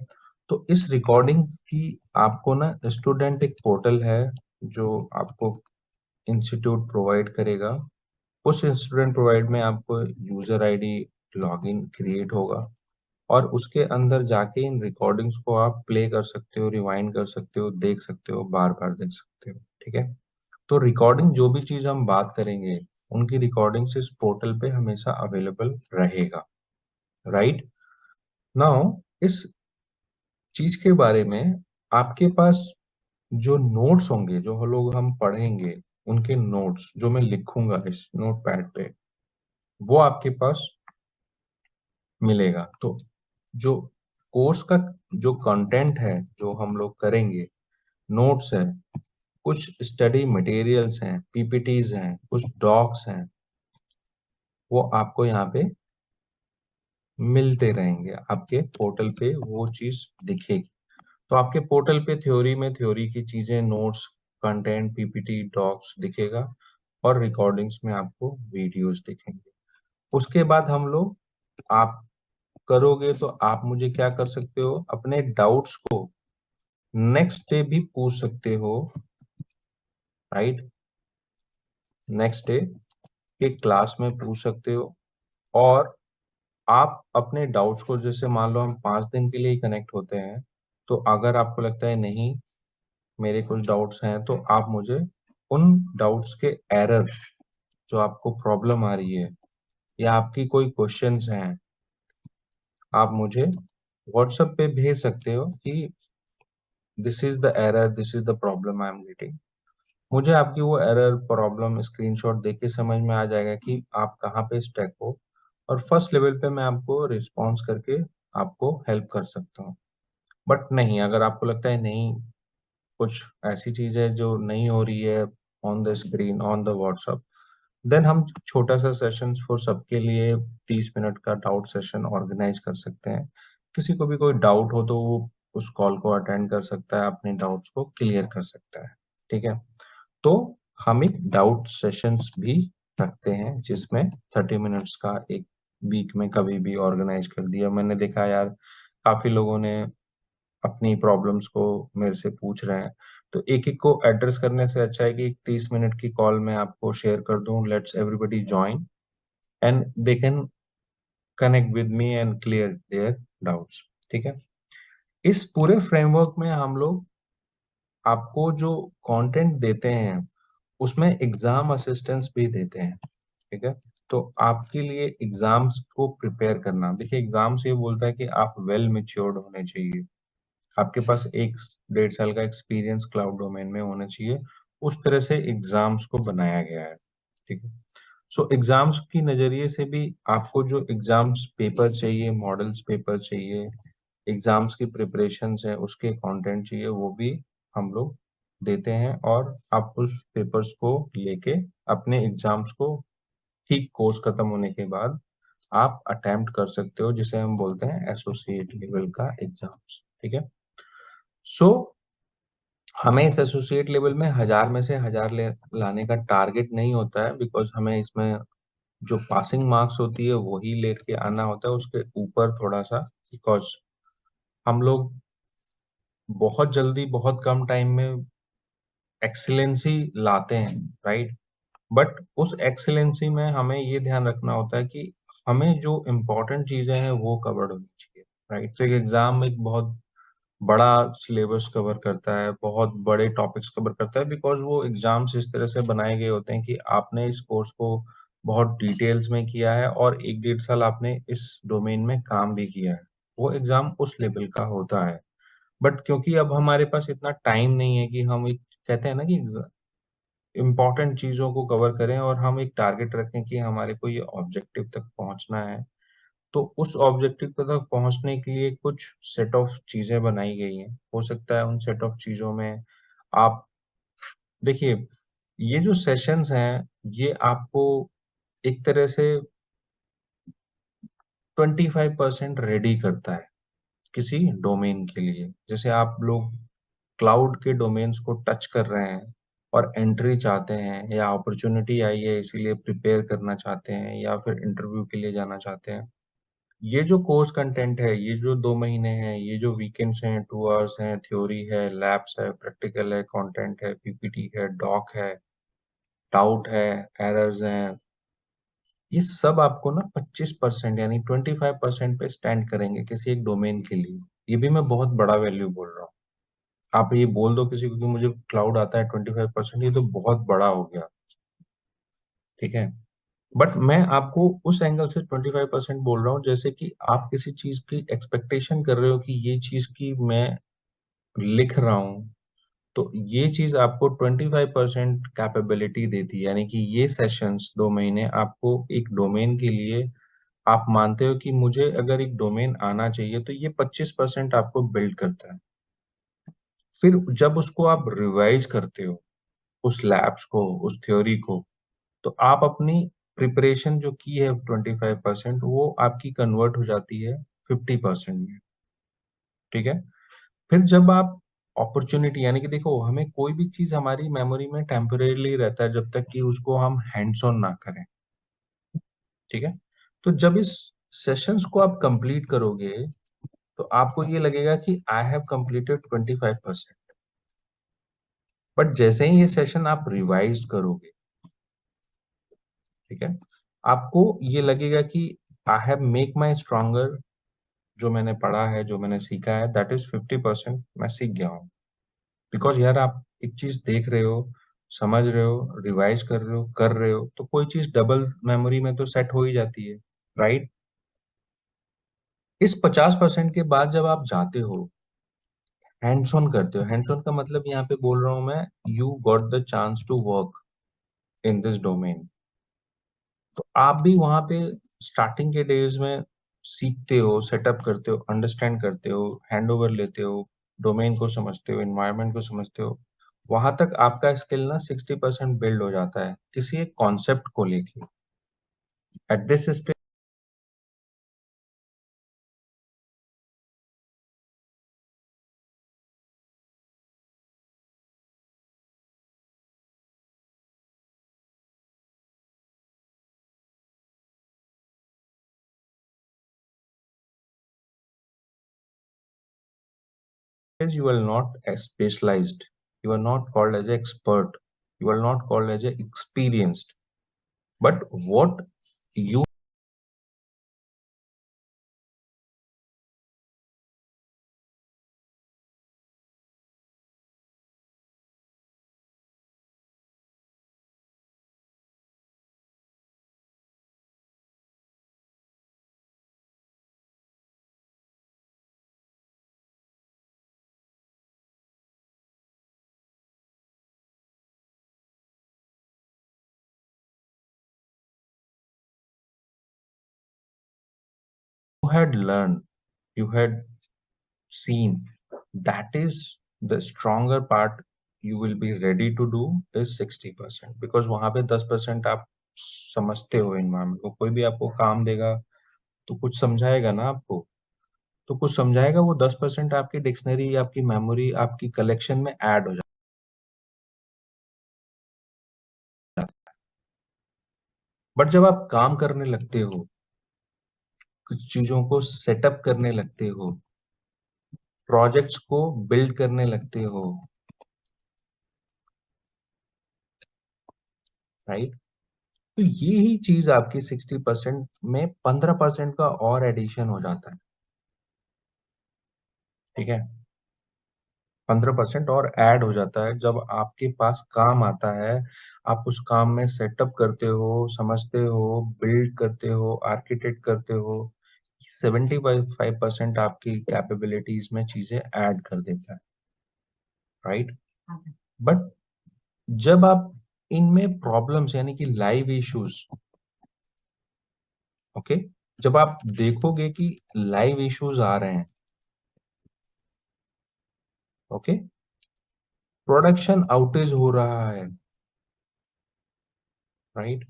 Speaker 1: तो इस रिकॉर्डिंग की आपको ना स्टूडेंट एक पोर्टल है जो आपको इंस्टीट्यूट प्रोवाइड करेगा। उस स्टूडेंट प्रोवाइड में आपको यूजर आईडी, लॉगिन क्रिएट होगा और उसके अंदर जाके इन रिकॉर्डिंग्स को आप प्ले कर सकते हो, रिवाइंड कर सकते हो, देख सकते हो, बार बार देख सकते हो, ठीक है। तो रिकॉर्डिंग जो भी चीज हम बात करेंगे, उनकी रिकॉर्डिंग्स इस पोर्टल पे हमेशा अवेलेबल रहेगा, राइट। नाउ इस चीज के बारे में आपके पास जो नोट्स होंगे, जो हम लोग हम पढ़ेंगे, उनके नोट्स जो मैं लिखूंगा इस नोट पैड पे, वो आपके पास मिलेगा। तो जो कोर्स का जो कंटेंट है, जो हम लोग करेंगे, नोट्स है, कुछ स्टडी मटेरियल्स हैं, पीपीटीज हैं, कुछ डॉक्स हैं, वो आपको यहाँ पे मिलते रहेंगे। आपके पोर्टल पे वो चीज दिखेगी। तो आपके पोर्टल पे थ्योरी में थ्योरी की चीजें, नोट्स, कंटेंट, पीपीटी, डॉक्स दिखेगा और रिकॉर्डिंग्स में आपको वीडियोस दिखेंगे। उसके बाद हम लोग, आप करोगे तो आप मुझे क्या कर सकते हो, अपने डाउट्स को नेक्स्ट डे भी पूछ सकते हो, राइट। नेक्स्ट डे के क्लास में पूछ सकते हो। और आप अपने डाउट्स को, जैसे मान लो हम 5 दिन के लिए कनेक्ट होते हैं, तो अगर आपको लगता है नहीं मेरे कुछ डाउट्स हैं, तो आप मुझे उन डाउट्स के एरर, जो आपको प्रॉब्लम आ रही है या आपकी कोई क्वेश्चंस हैं, आप मुझे व्हाट्सएप पे भेज सकते हो कि this is the error, this is the problem I am getting. मुझे आपकी वो एरर, प्रॉब्लम स्क्रीनशॉट देख के समझ में आ जाएगा कि आप कहाँ पे स्टक हो, और फर्स्ट लेवल पे मैं आपको रिस्पॉन्स करके आपको हेल्प कर सकता हूँ। बट नहीं, अगर आपको लगता है नहीं, कुछ ऐसी चीज है जो नहीं हो रही है on the screen, on the WhatsApp, then हम छोटा सा सेशन फॉर सबके लिए 30 मिनट का डाउट सेशन ऑर्गेनाइज कर सकते हैं। किसी को भी कोई डाउट हो तो वो उस कॉल को अटेंड कर सकता है, अपने डाउट्स को क्लियर कर सकता है, ठीक है। तो हम एक डाउट सेशंस भी रखते हैं, जिसमें 30 मिनट्स का एक वीक में कभी भी ऑर्गेनाइज कर दिया। मैंने देखा यार, काफी लोगों ने अपनी प्रॉब्लम्स को मेरे से पूछ रहे हैं, तो एक एक को एड्रेस करने से अच्छा है कि एक 30 मिनट की कॉल में आपको शेयर कर दूं, let's everybody join and they can connect with me and clear their doubts, ठीक है। इस पूरे फ्रेमवर्क में हम लोग आपको जो कंटेंट देते हैं, उसमें एग्जाम असिस्टेंस भी देते हैं, ठीक है। तो आपके लिए एग्जाम्स को प्रिपेयर करना, देखिए एग्जाम्स ये बोलता है कि आप वेल मैच्योर्ड होने चाहिए, आपके पास 1 डेढ़ साल का एक्सपीरियंस क्लाउड डोमेन में होना चाहिए। उस तरह से एग्जाम्स को बनाया गया है, ठीक है। सो एग्जाम्स की नजरिए से भी आपको जो एग्जाम्स पेपर चाहिए, मॉडल्स पेपर चाहिए, एग्जाम्स की प्रिपरेशन है, उसके कंटेंट चाहिए, वो भी हम लोग देते हैं। और आप उस पेपर्स को लेके अपने एग्जाम्स को ठीक कोर्स खत्म होने के बाद आप अटेम्प्ट कर सकते हो, जिसे हम बोलते हैं एसोसिएट लेवल का एग्जाम्स, ठीक है। सो हमें इस एसोसिएट लेवल में 1000 में से 1000 लाने का टारगेट नहीं होता है, बिकॉज हमें इसमें जो पासिंग मार्क्स होती है वही लेके आना होता है, उसके ऊपर थोड़ा सा, बिकॉज हम लोग बहुत जल्दी, बहुत कम टाइम में एक्सीलेंसी लाते हैं, राइट। बट उस एक्सीलेंसी में हमें ये ध्यान रखना होता है कि हमें जो इम्पोर्टेंट चीजें हैं वो कवर्ड होनी चाहिए, राइट। तो एक एग्जाम एक बहुत बड़ा सिलेबस कवर करता है, बहुत बड़े टॉपिक्स कवर करता है, बिकॉज वो एग्जाम्स इस तरह से बनाए गए होते हैं कि आपने इस कोर्स को बहुत डिटेल्स में किया है और 1 डेढ़ साल आपने इस डोमेन में काम भी किया है, वो एग्जाम उस लेवल का होता है। बट क्योंकि अब हमारे पास इतना टाइम नहीं है कि हम एक, कहते हैं ना कि इम्पोर्टेंट चीजों को कवर करें, और हम एक टारगेट रखें कि हमारे को ये ऑब्जेक्टिव तक पहुंचना है, तो उस ऑब्जेक्टिव तक पहुंचने के लिए कुछ सेट ऑफ चीजें बनाई गई हैं। हो सकता है उन सेट ऑफ चीजों में आप देखिए, ये जो सेशंस हैं, ये आपको एक तरह से 25% रेडी करता है किसी डोमेन के लिए। जैसे आप लोग क्लाउड के डोमेन्स को टच कर रहे हैं और एंट्री चाहते हैं, या अपॉर्चुनिटी आई है इसीलिए प्रिपेयर करना चाहते हैं, या फिर इंटरव्यू के लिए जाना चाहते हैं। ये जो कोर्स कंटेंट है, ये जो 2 महीने हैं, ये जो वीकेंड्स हैं, 2 आवर्स हैं, थ्योरी है, लैब्स है, प्रैक्टिकल है, कंटेंट है, पीपीटी है, डॉक है, डाउट है, एरर्स हैं, ये सब आपको ना 25% यानी 25% पे स्टैंड करेंगे किसी एक डोमेन के लिए। ये भी मैं बहुत बड़ा वैल्यू बोल रहा हूँ। आप ये बोल दो किसी को कि मुझे क्लाउड आता है 25%, ये तो बहुत बड़ा हो गया, ठीक है? बट मैं आपको उस एंगल से 25% बोल रहा हूँ, जैसे कि आप किसी चीज की एक्सपेक्टेशन कर रहे हो कि ये चीज की मैं लिख रहा हूँ, तो ये चीज आपको 25% कैपेबिलिटी देती है। यानी कि ये सेशंस 2 महीने आपको एक डोमेन के लिए, आप मानते हो कि मुझे अगर एक डोमेन आना चाहिए, तो ये 25% आपको बिल्ड करता है। फिर जब उसको आप रिवाइज करते हो, उस लैब्स को, उस थ्योरी को, तो आप अपनी प्रिपरेशन जो की है 25%, वो आपकी कन्वर्ट हो जाती है 50% में, ठीक है? फिर जब आप अपॉर्चुनिटी, यानी कि देखो, हमें कोई भी चीज हमारी मेमोरी में टेम्परेरीली रहता है जब तक कि उसको हम हैंड्स ऑन ना करें, ठीक है? तो जब इस सेशंस को आप कंप्लीट करोगे, तो आपको ये लगेगा कि आई हैव कंप्लीटेड 25%। बट जैसे ही ये सेशन आप रिवाइज करोगे, ठीक है, आपको ये लगेगा कि I have make my stronger. जो मैंने पढ़ा है, जो मैंने सीखा है, दैट इज 50% मैं सीख गया हूँ। बिकॉज यार, आप एक चीज देख रहे हो, समझ रहे हो, रिवाइज कर रहे हो, तो कोई चीज डबल मेमोरी में तो सेट हो ही जाती है, राइट? इस 50% के बाद जब आप जाते हो, हैंड्स ऑन करते हो, हैंड्स ऑन का मतलब यहाँ पे बोल रहा हूँ मैं, you got the chance to work in this domain. तो आप भी वहां पे स्टार्टिंग के डेज में सीखते हो, सेटअप करते हो, अंडरस्टैंड करते हो, हैंड ओवर लेते हो, डोमेन को समझते हो, एनवायरनमेंट को समझते हो। वहां तक आपका स्किल ना 60% बिल्ड हो जाता है किसी एक कॉन्सेप्ट को लेके। At this stage you are not as specialized, you are not called as an expert, you are not called as an experienced, but what you had learned, you had seen, that is the stronger part you will be ready to do is 60%, because वहां पे 10% आप समझते हो environment को। कोई भी आपको काम देगा तो कुछ समझाएगा ना आपको, तो कुछ समझाएगा, वो 10% आपकी डिक्शनरी, आपकी मेमोरी, आपकी कलेक्शन में ऐड हो जाता है। बट जब आप काम करने लगते हो, कुछ चीजों को सेटअप करने लगते हो, प्रोजेक्ट्स को बिल्ड करने लगते हो, राइट? तो ये ही चीज आपकी 60% में 15% का और एडिशन हो जाता है, ठीक है? 15% और ऐड हो जाता है जब आपके पास काम आता है। आप उस काम में सेटअप करते हो, समझते हो, बिल्ड करते हो, आर्किटेक्ट करते हो। 75% आपकी कैपेबिलिटीज में चीजें ऐड कर देता है, राइट? बट जब आप इनमें प्रॉब्लम्स, यानी कि लाइव इश्यूज, ओके, जब आप देखोगे कि लाइव इश्यूज आ रहे हैं, ओके, प्रोडक्शन आउटेज हो रहा है, राइट?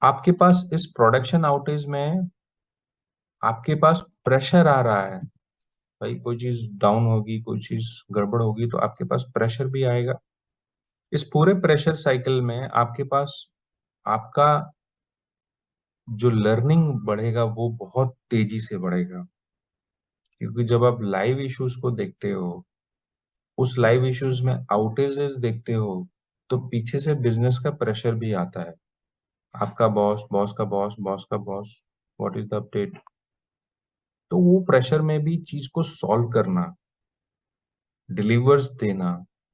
Speaker 1: आपके पास इस प्रोडक्शन आउटेज में आपके पास प्रेशर आ रहा है, भाई कोई चीज डाउन होगी, कोई चीज गड़बड़ होगी तो आपके पास प्रेशर भी आएगा। इस पूरे प्रेशर साइकिल में आपके पास आपका जो लर्निंग बढ़ेगा वो बहुत तेजी से बढ़ेगा, क्योंकि जब आप लाइव इश्यूज को देखते हो, उस लाइव इश्यूज में आउटेजेस देखते हो, तो पीछे से बिजनेस का प्रेशर भी आता है। आपका बॉस, बॉस का बॉस, बॉस का boss, what is the update. तो वो प्रेशर में भी चीज को सॉल्व करना, डिलीवर्स देना,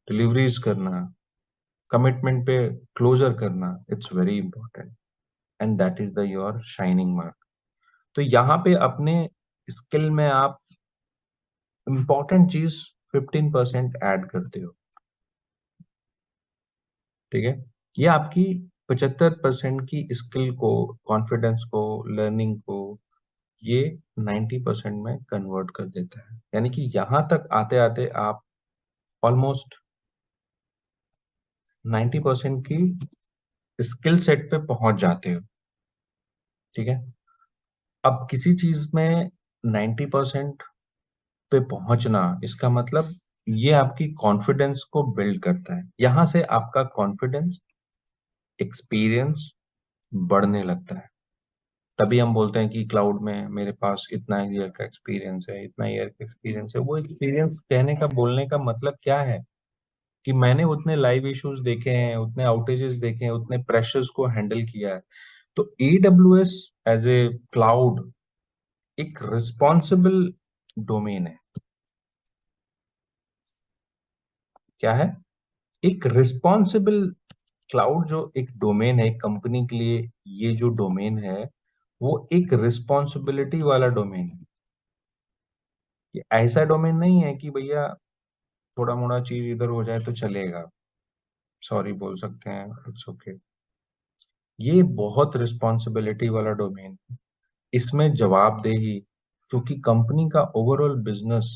Speaker 1: डिलीवरीज करना, कमिटमेंट पे क्लोजर करना, it's very important, and that is the your shining mark. तो यहाँ पे अपने स्किल में आप इम्पोर्टेंट चीज 15% ऐड करते हो, ठीक है? ये आपकी 75% की स्किल को, कॉन्फिडेंस को, लर्निंग को, ये 90% में कन्वर्ट कर देता है। यानी कि यहाँ तक आते आते आप ऑलमोस्ट 90% की स्किल सेट पे पहुंच जाते हो, ठीक है? अब किसी चीज में 90% पे पहुंचना, इसका मतलब ये आपकी कॉन्फिडेंस को बिल्ड करता है। यहां से आपका कॉन्फिडेंस, एक्सपीरियंस बढ़ने लगता है। तभी हम बोलते हैं कि क्लाउड में मेरे पास इतना ईयर का एक्सपीरियंस है, इतना ईयर का एक्सपीरियंस है। वो एक्सपीरियंस कहने का, बोलने का मतलब क्या है? कि मैंने उतने लाइव इश्यूज देखे हैं, उतने आउटेजेस देखे हैं, उतने प्रेशर्स को हैंडल किया है। तो AWS एज ए क्लाउड एक रिस्पॉन्सिबल डोमेन है। क्या है? एक रिस्पॉन्सिबल क्लाउड, जो एक डोमेन है कंपनी के लिए, ये जो डोमेन है वो एक रिस्पॉन्सिबिलिटी वाला डोमेन है। ये ऐसा डोमेन नहीं है कि भैया थोड़ा मोड़ा चीज इधर हो जाए तो चलेगा, सॉरी बोल सकते हैं, इट्स ओके। ये बहुत रिस्पॉन्सिबिलिटी वाला डोमेन है। इसमें जवाबदेही, क्योंकि कंपनी का ओवरऑल बिजनेस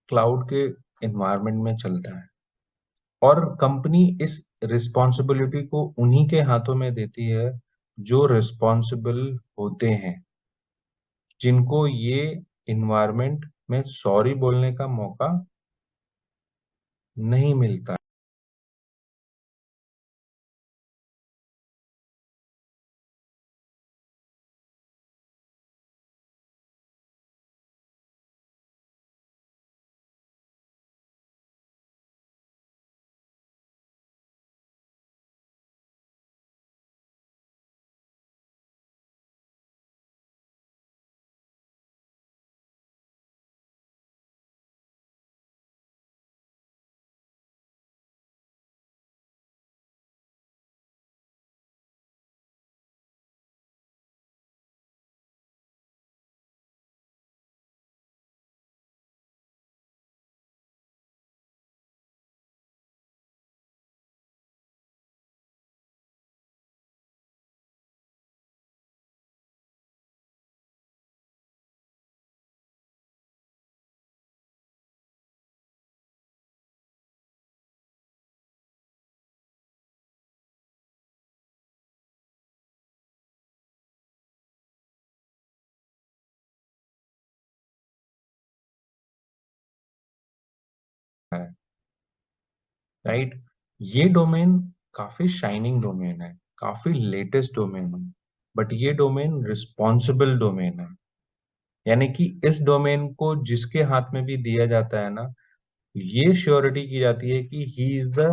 Speaker 1: क्लाउड के एनवायरनमेंट में चलता है, और कंपनी इस रिस्पॉन्सिबिलिटी को उन्हीं के हाथों में देती है जो रिस्पॉन्सिबल होते हैं, जिनको ये इन्वायरमेंट में सॉरी बोलने का मौका नहीं मिलता है, राइट? ये डोमेन काफी शाइनिंग डोमेन है, काफी लेटेस्ट डोमेन है, बट ये डोमेन रिस्पॉन्सिबल डोमेन है। यानी कि इस डोमेन को जिसके हाथ में भी दिया जाता है ना, ये श्योरिटी की जाती है कि he is the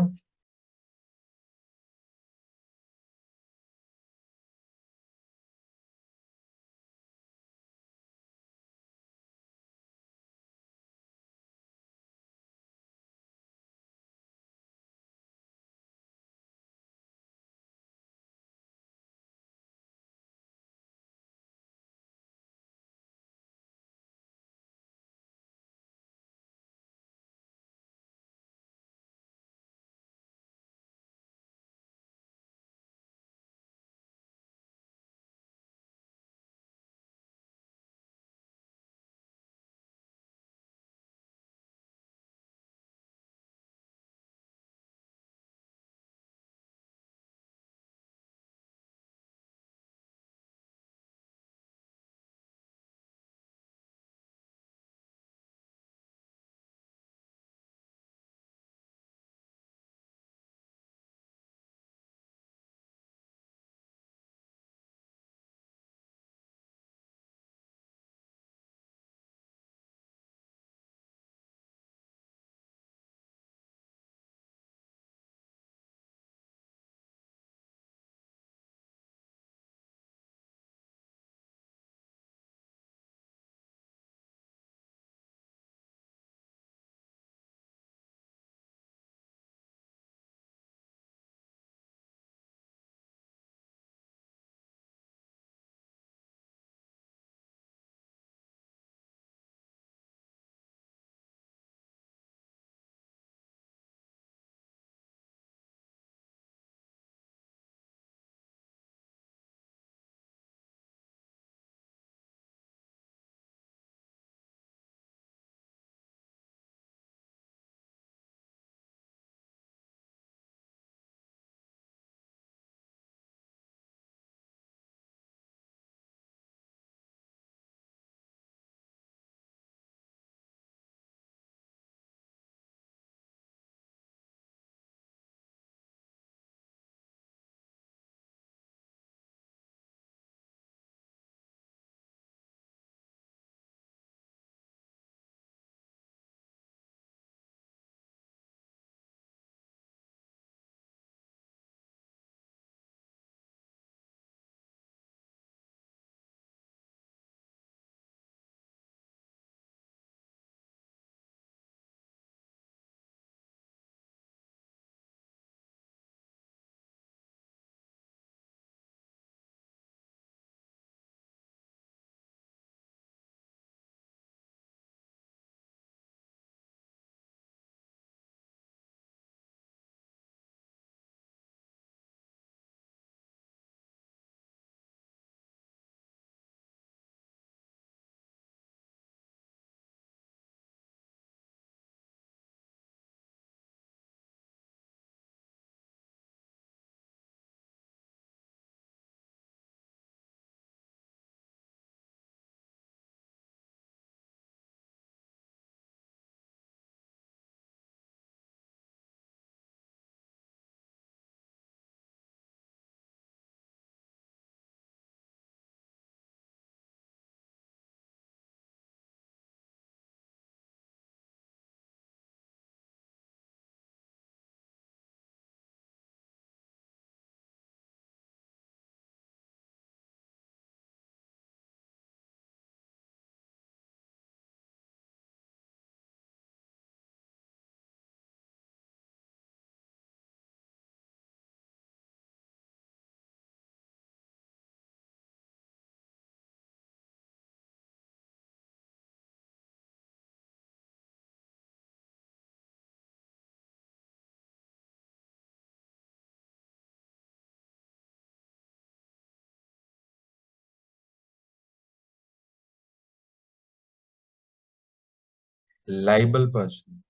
Speaker 1: liable person,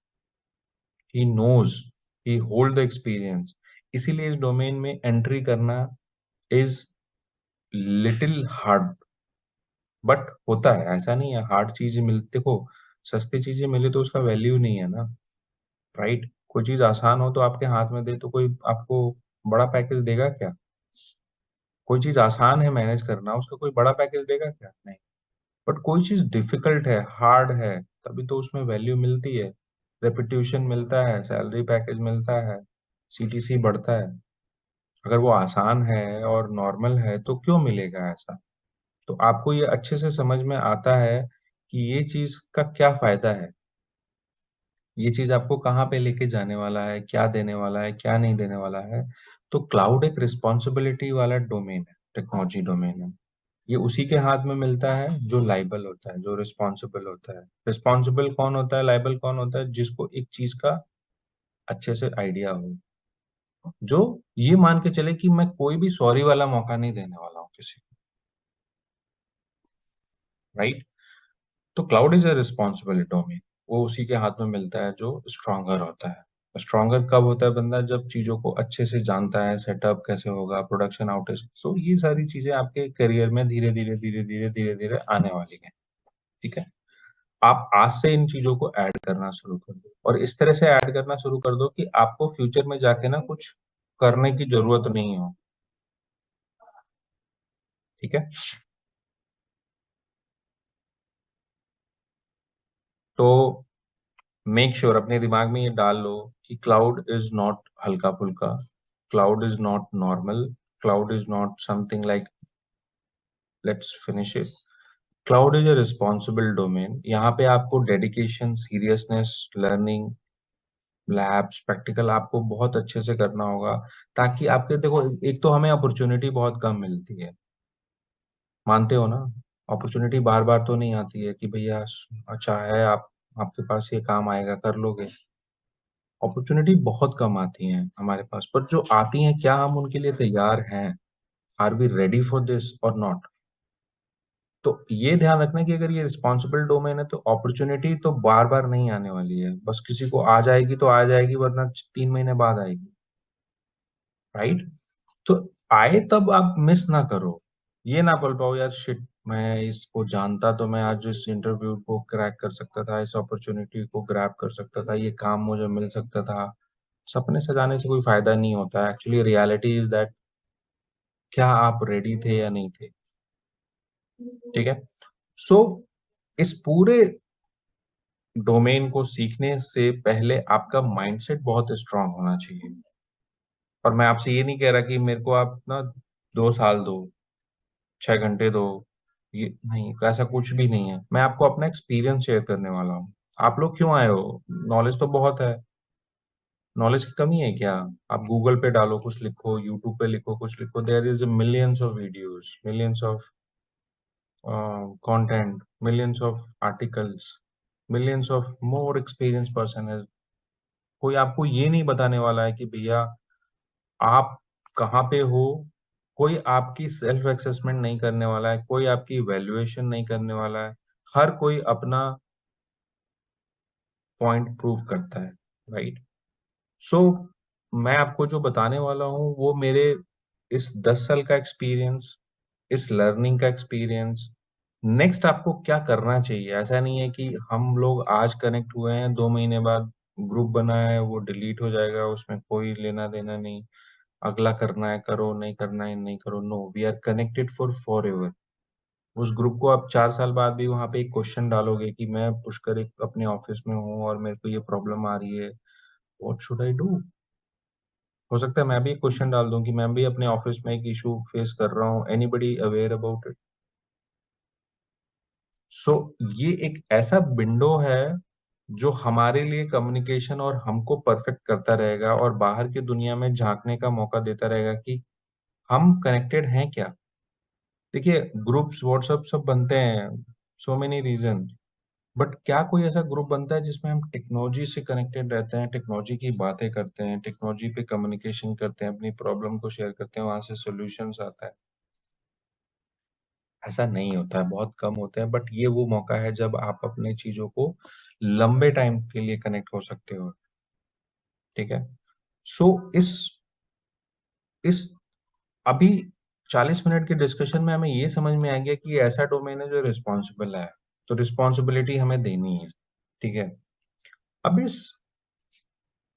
Speaker 1: he knows, he hold the experience. इसीलिए इस डोमेन में एंट्री करना इज लिटिल हार्ड, बट होता है, ऐसा नहीं है हार्ड चीजें मिलती, देखो सस्ती चीजें मिले तो उसका वैल्यू नहीं है ना, राइट? कोई चीज आसान हो तो आपके हाथ में दे तो कोई आपको बड़ा पैकेज देगा क्या? कोई चीज आसान है मैनेज करना, उसका कोई बड़ा पैकेज देगा क्या? नहीं। बट कोई चीज डिफिकल्ट है, हार्ड है, तभी तो उसमें वैल्यू मिलती है, रेपुटेशन मिलता है, सैलरी पैकेज मिलता है, सीटीसी बढ़ता है। अगर वो आसान है और नॉर्मल है तो क्यों मिलेगा ऐसा? तो आपको ये अच्छे से समझ में आता है कि ये चीज का क्या फायदा है, ये चीज आपको कहाँ पे लेके जाने वाला है, क्या देने वाला है, क्या नहीं देने वाला है। तो क्लाउड एक रिस्पॉन्सिबिलिटी वाला डोमेन है, टेक्नोलॉजी डोमेन है। ये उसी के हाथ में मिलता है जो लाइबल होता है, जो रिस्पॉन्सिबल होता है। रिस्पॉन्सिबल कौन होता है, लाइबल कौन होता है? जिसको एक चीज का अच्छे से आइडिया हो, जो ये मान के चले कि मैं कोई भी सॉरी वाला मौका नहीं देने वाला हूँ किसी को, राइट? तो cloud is a responsible domain. वो उसी के हाथ में मिलता है जो स्ट्रांगर होता है। स्ट्रांगर कब होता है बंदा? जब चीजों को अच्छे से जानता है, सेटअप कैसे होगा, प्रोडक्शन आउटेज, सो ये सारी चीजें आपके करियर में धीरे धीरे धीरे धीरे धीरे धीरे आने वाली है। ठीक है, आप आज से इन चीजों को ऐड करना शुरू कर दो, और इस तरह से ऐड करना शुरू कर दो कि आपको फ्यूचर में जाके ना कुछ करने की जरूरत नहीं हो। ठीक है, तो मेक श्योर अपने दिमाग में ये डाल लो कि क्लाउड इज नॉट हल्का फुल्का, cloud is not normal, cloud is not something like let's finish it. Cloud is a responsible domain. यहाँ पे आपको dedication, seriousness, learning, labs, practical आपको बहुत अच्छे से करना होगा, ताकि आपके, देखो एक तो हमें अपॉर्चुनिटी बहुत कम मिलती है, मानते हो ना? अपॉर्चुनिटी बार बार तो नहीं आती है कि भैया अच्छा है, आप आपके पास ये काम आएगा कर लोगे। अपॉर्चुनिटी बहुत कम आती हैं हमारे पास, पर जो आती हैं क्या हम उनके लिए तैयार हैं? Are we ready for this और नॉट? तो ये ध्यान रखना कि अगर ये रिस्पॉन्सिबल डोमेन है तो अपॉर्चुनिटी तो बार बार नहीं आने वाली है, बस किसी को आ जाएगी तो आ जाएगी, वरना 3 महीने बाद आएगी, राइट? तो आए तब आप मिस ना करो, ये ना बोल पाओ यार शिट, मैं इसको जानता तो मैं आज इस इंटरव्यू को क्रैक कर सकता था, इस अपॉर्चुनिटी को ग्रैब कर सकता था, ये काम मुझे मिल सकता था। सपने सजाने से कोई फायदा नहीं होता है, एक्चुअली रियलिटी इज दैट क्या आप रेडी थे या नहीं थे? ठीक है, सो इस पूरे डोमेन को सीखने से पहले आपका माइंडसेट बहुत स्ट्रांग होना चाहिए। और मैं आपसे ये नहीं कह रहा कि मेरे को आप ना 2 साल दो, 6 घंटे दो, ये नहीं, ऐसा कुछ भी नहीं है। मैं आपको अपना एक्सपीरियंस शेयर करने वाला हूँ। आप लोग क्यों आए हो? नॉलेज तो बहुत है, नॉलेज की कमी है क्या? आप गूगल पे डालो कुछ लिखो, यूट्यूब पे लिखो कुछ लिखो, there is millions of videos, millions of content, millions of articles, millions of more experience person है। कोई आपको ये नहीं बताने वाला है कि भैया आप कहाँ पे हो। कोई आपकी सेल्फ असेसमेंट नहीं करने वाला है, कोई आपकी वैल्यूएशन नहीं करने वाला है। हर कोई अपना पॉइंट प्रूव करता है, राइट? सो मैं आपको जो बताने वाला हूँ वो मेरे इस 10 साल का एक्सपीरियंस, इस लर्निंग का एक्सपीरियंस। नेक्स्ट आपको क्या करना चाहिए? ऐसा नहीं है कि हम लोग आज कनेक्ट हुए हैं, 2 महीने बाद ग्रुप बना है वो डिलीट हो जाएगा, उसमें कोई लेना देना नहीं। अगला करना है करो, नहीं करना है नहीं करो। No, we are connected forever. उस ग्रुप को आप 4 साल बाद भी वहां पे एक क्वेश्चन डालोगे कि मैं पुष्कर एक अपने ऑफिस में हूँ और मेरे को ये प्रॉब्लम आ रही है, व्हाट शुड आई डू? हो सकता है मैं भी एक क्वेश्चन डाल दूं कि मैं भी अपने ऑफिस में एक इशू फेस कर रहा हूँ, एनीबडी अवेयर अबाउट इट? सो ये एक ऐसा विंडो है जो हमारे लिए कम्युनिकेशन और हमको परफेक्ट करता रहेगा, और बाहर की दुनिया में झांकने का मौका देता रहेगा कि हम कनेक्टेड हैं क्या। देखिए, ग्रुप्स व्हाट्सएप सब बनते हैं, सो मेनी रीजन, बट क्या कोई ऐसा ग्रुप बनता है जिसमें हम टेक्नोलॉजी से कनेक्टेड रहते हैं, टेक्नोलॉजी की बातें करते हैं, टेक्नोलॉजी पे कम्युनिकेशन करते हैं, अपनी प्रॉब्लम को शेयर करते हैं, वहां से सॉल्यूशंस आता है? ऐसा नहीं होता है, बहुत कम होते हैं, बट ये वो मौका है जब आप अपने चीज़ों को लंबे टाइम के लिए कनेक्ट हो सकते हो, ठीक है? सो इस अभी 40 मिनट के डिस्कशन में हमें ये समझ में आ गया कि ये ऐसा डोमेन है जो रिस्पॉन्सिबल है, तो रिस्पॉन्सिबिलिटी हमें देनी है, ठीक है? अब इस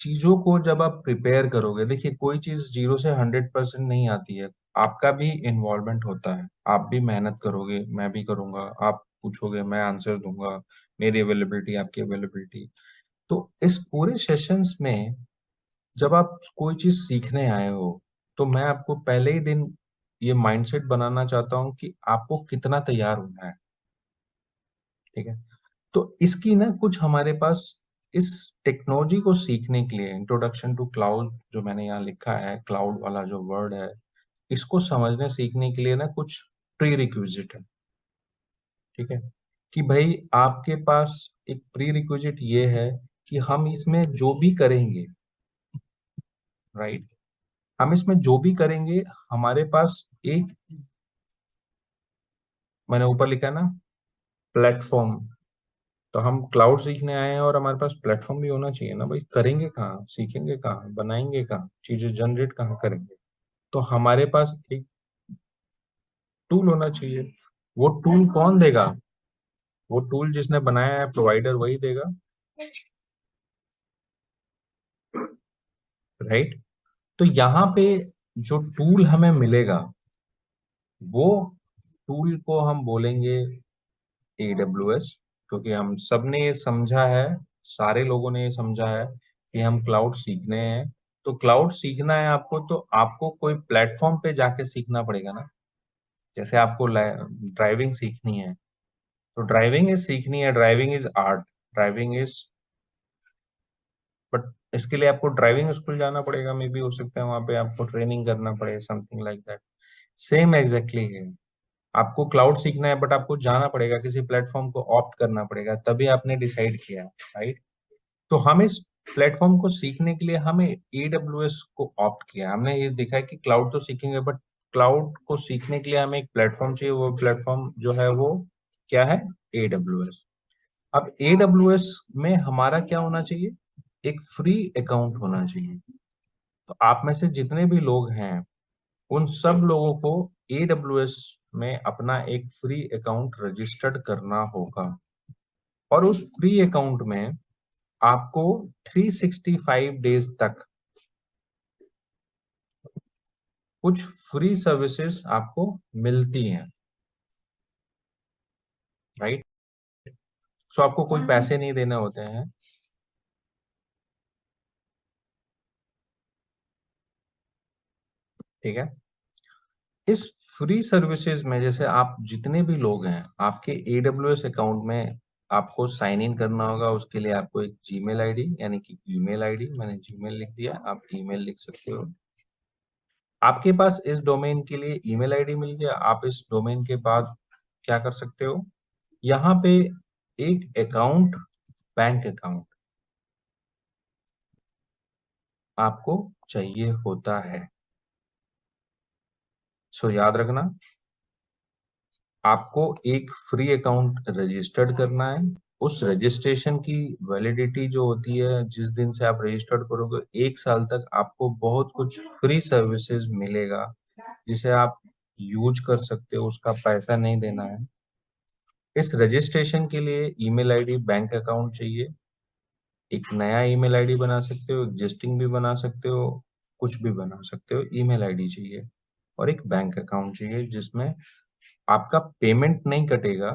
Speaker 1: चीज़ों को जब आप प्रिपेयर करोगे, देखिए कोई चीज़ 0 से 100% नहीं आती है, आपका भी इन्वॉल्वमेंट होता है, आप भी मेहनत करोगे, मैं भी करूँगा, आप पूछोगे, मैं आंसर दूँगा, मेरी अवेलेबिलिटी, आपकी अवेलेबिलिटी। तो इस पूरे सेशंस में जब आप कोई चीज़ सीखने आए हो, तो मैं आपको पहले ही दिन ये माइंडसेट बनाना चाहता हूँ कि आपको कितना तैयार होना है, ठीक है? तो इसकी ना कुछ हमारे पास इस टेक्नोलॉजी को सीखने के लिए इंट्रोडक्शन टू क्लाउड जो मैंने यहाँ लिखा है, क्लाउड वाला जो वर्ड है, इसको समझने सीखने के लिए ना कुछ प्री रिक्विजिट है, ठीक है? कि भाई आपके पास एक प्री रिक्विजिट ये है कि हम इसमें जो भी करेंगे, राइट? हम इसमें जो भी करेंगे, हमारे पास एक मैंने ऊपर लिखा है ना प्लेटफॉर्म, तो हम क्लाउड सीखने आए हैं और हमारे पास प्लेटफॉर्म भी होना चाहिए ना भाई, करेंगे कहाँ, सीखेंगे कहाँ, बनाएंगे कहाँ, चीजें जनरेट कहाँ करेंगे? तो हमारे पास एक टूल होना चाहिए। वो टूल कौन देगा? वो टूल जिसने बनाया है प्रोवाइडर वही देगा, राइट? तो यहाँ पे जो टूल हमें मिलेगा, वो टूल को हम बोलेंगे AWS, क्योंकि हम सब ने ये समझा है, सारे लोगों ने ये समझा है कि हम क्लाउड सीखने हैं। तो क्लाउड सीखना है आपको, तो आपको कोई प्लेटफॉर्म पे जाके सीखना पड़ेगा ना। जैसे आपको ड्राइविंग सीखनी है, तो ड्राइविंग इज सीखनी है, driving is art, driving is, but इसके लिए आपको ड्राइविंग स्कूल जाना पड़ेगा, मे बी हो सकता है वहां पे आपको ट्रेनिंग करना पड़े, something like that. Same exactly है, आपको क्लाउड सीखना है बट आपको जाना पड़ेगा, किसी प्लेटफॉर्म को ऑप्ट करना पड़ेगा, तभी आपने डिसाइड किया, राइट? तो हम इस प्लेटफॉर्म को सीखने के लिए हमें AWS को ऑप्ट किया, हमने ये देखा है कि क्लाउड तो सीखेंगे, बट क्लाउड को सीखने के लिए हमें एक प्लेटफॉर्म चाहिए, वो प्लेटफॉर्म जो है वो क्या है? AWS। अब AWS में हमारा क्या होना चाहिए? एक फ्री अकाउंट होना चाहिए। तो आप में से जितने भी लोग हैं, उन सब लोगों को AWS में अपना एक फ्री अकाउंट रजिस्टर्ड करना होगा, और उस फ्री अकाउंट में आपको 365 डेज तक कुछ फ्री सर्विसेज आपको मिलती हैं, राइट? सो आपको कोई पैसे नहीं देने होते हैं, ठीक है? इस फ्री सर्विसेज में जैसे आप जितने भी लोग हैं, आपके AWS अकाउंट में आपको साइन इन करना होगा, उसके लिए आपको एक जीमेल आईडी यानी कि ईमेल आईडी, मैंने जीमेल लिख दिया, आप ईमेल लिख सकते हो। आपके पास इस डोमेन के लिए ईमेल आईडी मिल गया, आप इस डोमेन के बाद क्या कर सकते हो? यहाँ पे एक अकाउंट, बैंक अकाउंट आपको चाहिए होता है। सो याद रखना, आपको एक फ्री अकाउंट रजिस्टर्ड करना है। उस रजिस्ट्रेशन की वैलिडिटी जो होती है, जिस दिन से आप रजिस्टर्ड करोगे, 1 साल तक आपको बहुत कुछ फ्री सर्विसेज मिलेगा, जिसे आप यूज कर सकते हो, उसका पैसा नहीं देना है। इस रजिस्ट्रेशन के लिए ईमेल आईडी, बैंक अकाउंट चाहिए। एक नया ईमेल आईडी बना सकते हो, एग्जिस्टिंग भी बना सकते हो, कुछ भी बना सकते हो, ईमेल आईडी चाहिए और एक बैंक अकाउंट चाहिए, जिसमें आपका पेमेंट नहीं कटेगा,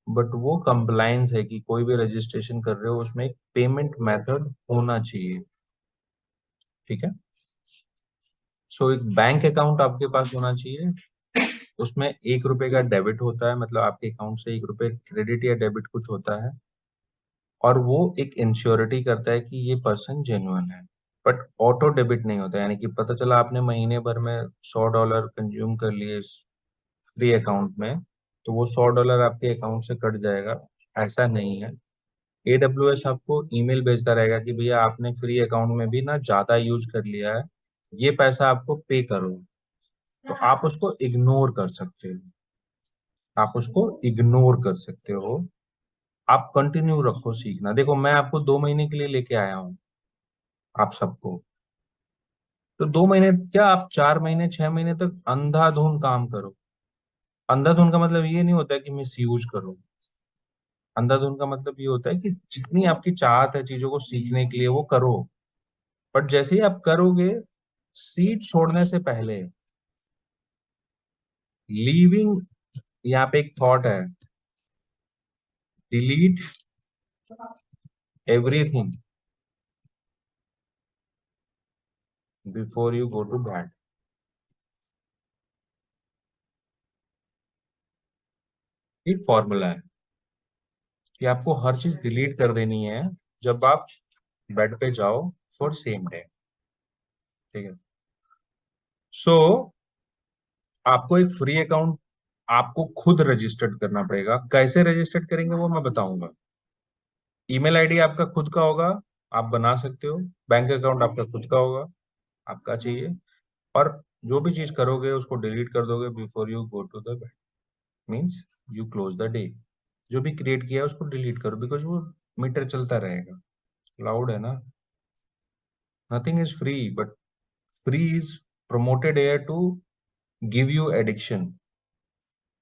Speaker 1: बट वो कंप्लायंस है कि कोई भी रजिस्ट्रेशन कर रहे हो उसमें एक पेमेंट मेथड होना चाहिए, ठीक है? सो एक बैंक अकाउंट आपके पास होना चाहिए, उसमें 1 रुपए का डेबिट होता है, मतलब आपके अकाउंट से 1 रुपए क्रेडिट या डेबिट कुछ होता है, और वो एक इंश्योरिटी करता है कि ये पर्सन जेन्युइन है। बट ऑटो डेबिट नहीं होता, यानी कि पता चला आपने महीने भर में $100 कंज्यूम कर लिए इस फ्री अकाउंट में, तो वो $100 आपके अकाउंट से कट जाएगा, ऐसा नहीं है। AWS आपको ईमेल भेजता रहेगा कि भैया आपने फ्री अकाउंट में भी ना ज्यादा यूज कर लिया है, ये पैसा आपको पे करो, तो आप उसको इग्नोर कर सकते हो, आप उसको इग्नोर कर सकते हो। आप कंटिन्यू रखो सीखना। देखो मैं आपको 2 महीने के लिए लेके आया हूँ, आप सबको। तो 2 महीने क्या, आप 4 महीने 6 महीने तक अंधाधुन काम करो। अंधाधुन का मतलब ये नहीं होता है कि मिस यूज करो। अंधाधुन का मतलब ये होता है कि जितनी आपकी चाहत है चीजों को सीखने के लिए वो करो। बट जैसे ही आप करोगे, सीट छोड़ने से पहले, लीविंग, यहाँ पे एक थॉट है, delete everything before you go to bed. एक फॉर्मूला है कि आपको हर चीज डिलीट कर देनी है जब आप बेड पे जाओ फॉर सेम डे। ठीक है। सो आपको एक फ्री अकाउंट आपको खुद रजिस्टर्ड करना पड़ेगा। कैसे रजिस्टर्ड करेंगे वो मैं बताऊंगा। ईमेल आईडी आपका खुद का होगा, आप बना सकते हो। बैंक अकाउंट आपका खुद का होगा, आपका चाहिए। और जो भी चीज करोगे उसको डिलीट कर दोगे before you go to the bed. Means you close the day. जो भी क्रिएट किया है उसको डिलीट करो, बिकॉज वो मीटर चलता रहेगा। क्लाउड है ना, nothing is free, but free is promoted air to give you addiction,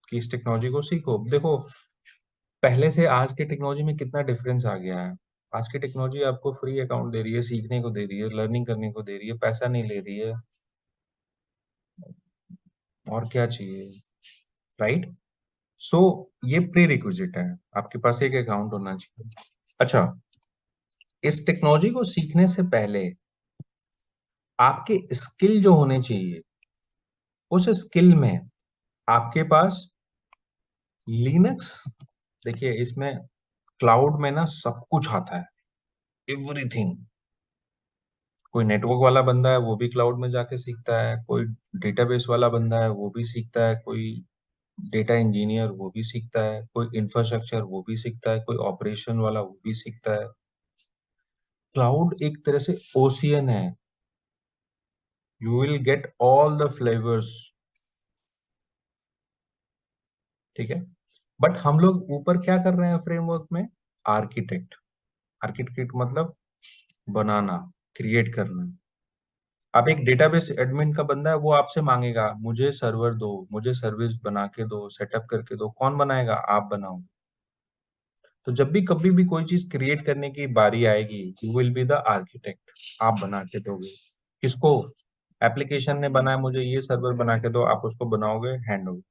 Speaker 1: कि इस टेक्नोलॉजी को सीखो। देखो पहले से आज के टेक्नोलॉजी में कितना डिफरेंस आ गया है। आज की टेक्नोलॉजी आपको फ्री अकाउंट दे रही है, सीखने को दे रही है, लर्निंग करने को दे रही है, पैसा नहीं ले रही है। और क्या चाहिए, राइट? सो ये प्री रिक्विजिट है, आपके पास एक अकाउंट होना चाहिए। अच्छा, इस टेक्नोलॉजी को सीखने से पहले आपके स्किल जो होने चाहिए, उस स्किल में आपके पास लिनक्स, देखिए इसमें क्लाउड में ना सब कुछ आता है, एवरीथिंग। कोई नेटवर्क वाला बंदा है वो भी क्लाउड में जाके सीखता है, कोई डेटाबेस वाला बंदा है वो भी सीखता है, कोई डेटा इंजीनियर वो भी सीखता है, कोई इंफ्रास्ट्रक्चर वो भी सीखता है, कोई ऑपरेशन वाला वो भी सीखता है। क्लाउड एक तरह से ओशियन है, you will get all the flavours. ठीक है। बट हम लोग ऊपर क्या कर रहे हैं फ्रेमवर्क में, आर्किटेक्ट। आर्किटेक्ट मतलब बनाना, क्रिएट करना। अब एक डेटाबेस एडमिन का बंदा है, वो आपसे मांगेगा मुझे सर्वर दो, मुझे सर्विस बना के दो, सेटअप करके दो। कौन बनाएगा? आप बनाओ। तो जब भी कभी भी कोई चीज क्रिएट करने की बारी आएगी, you will be the architect. आप बना के दोगे किसको? एप्लीकेशन ने बनाया, मुझे ये सर्वर बना के दो, आप उसको बनाओगे, हैंड ओवर।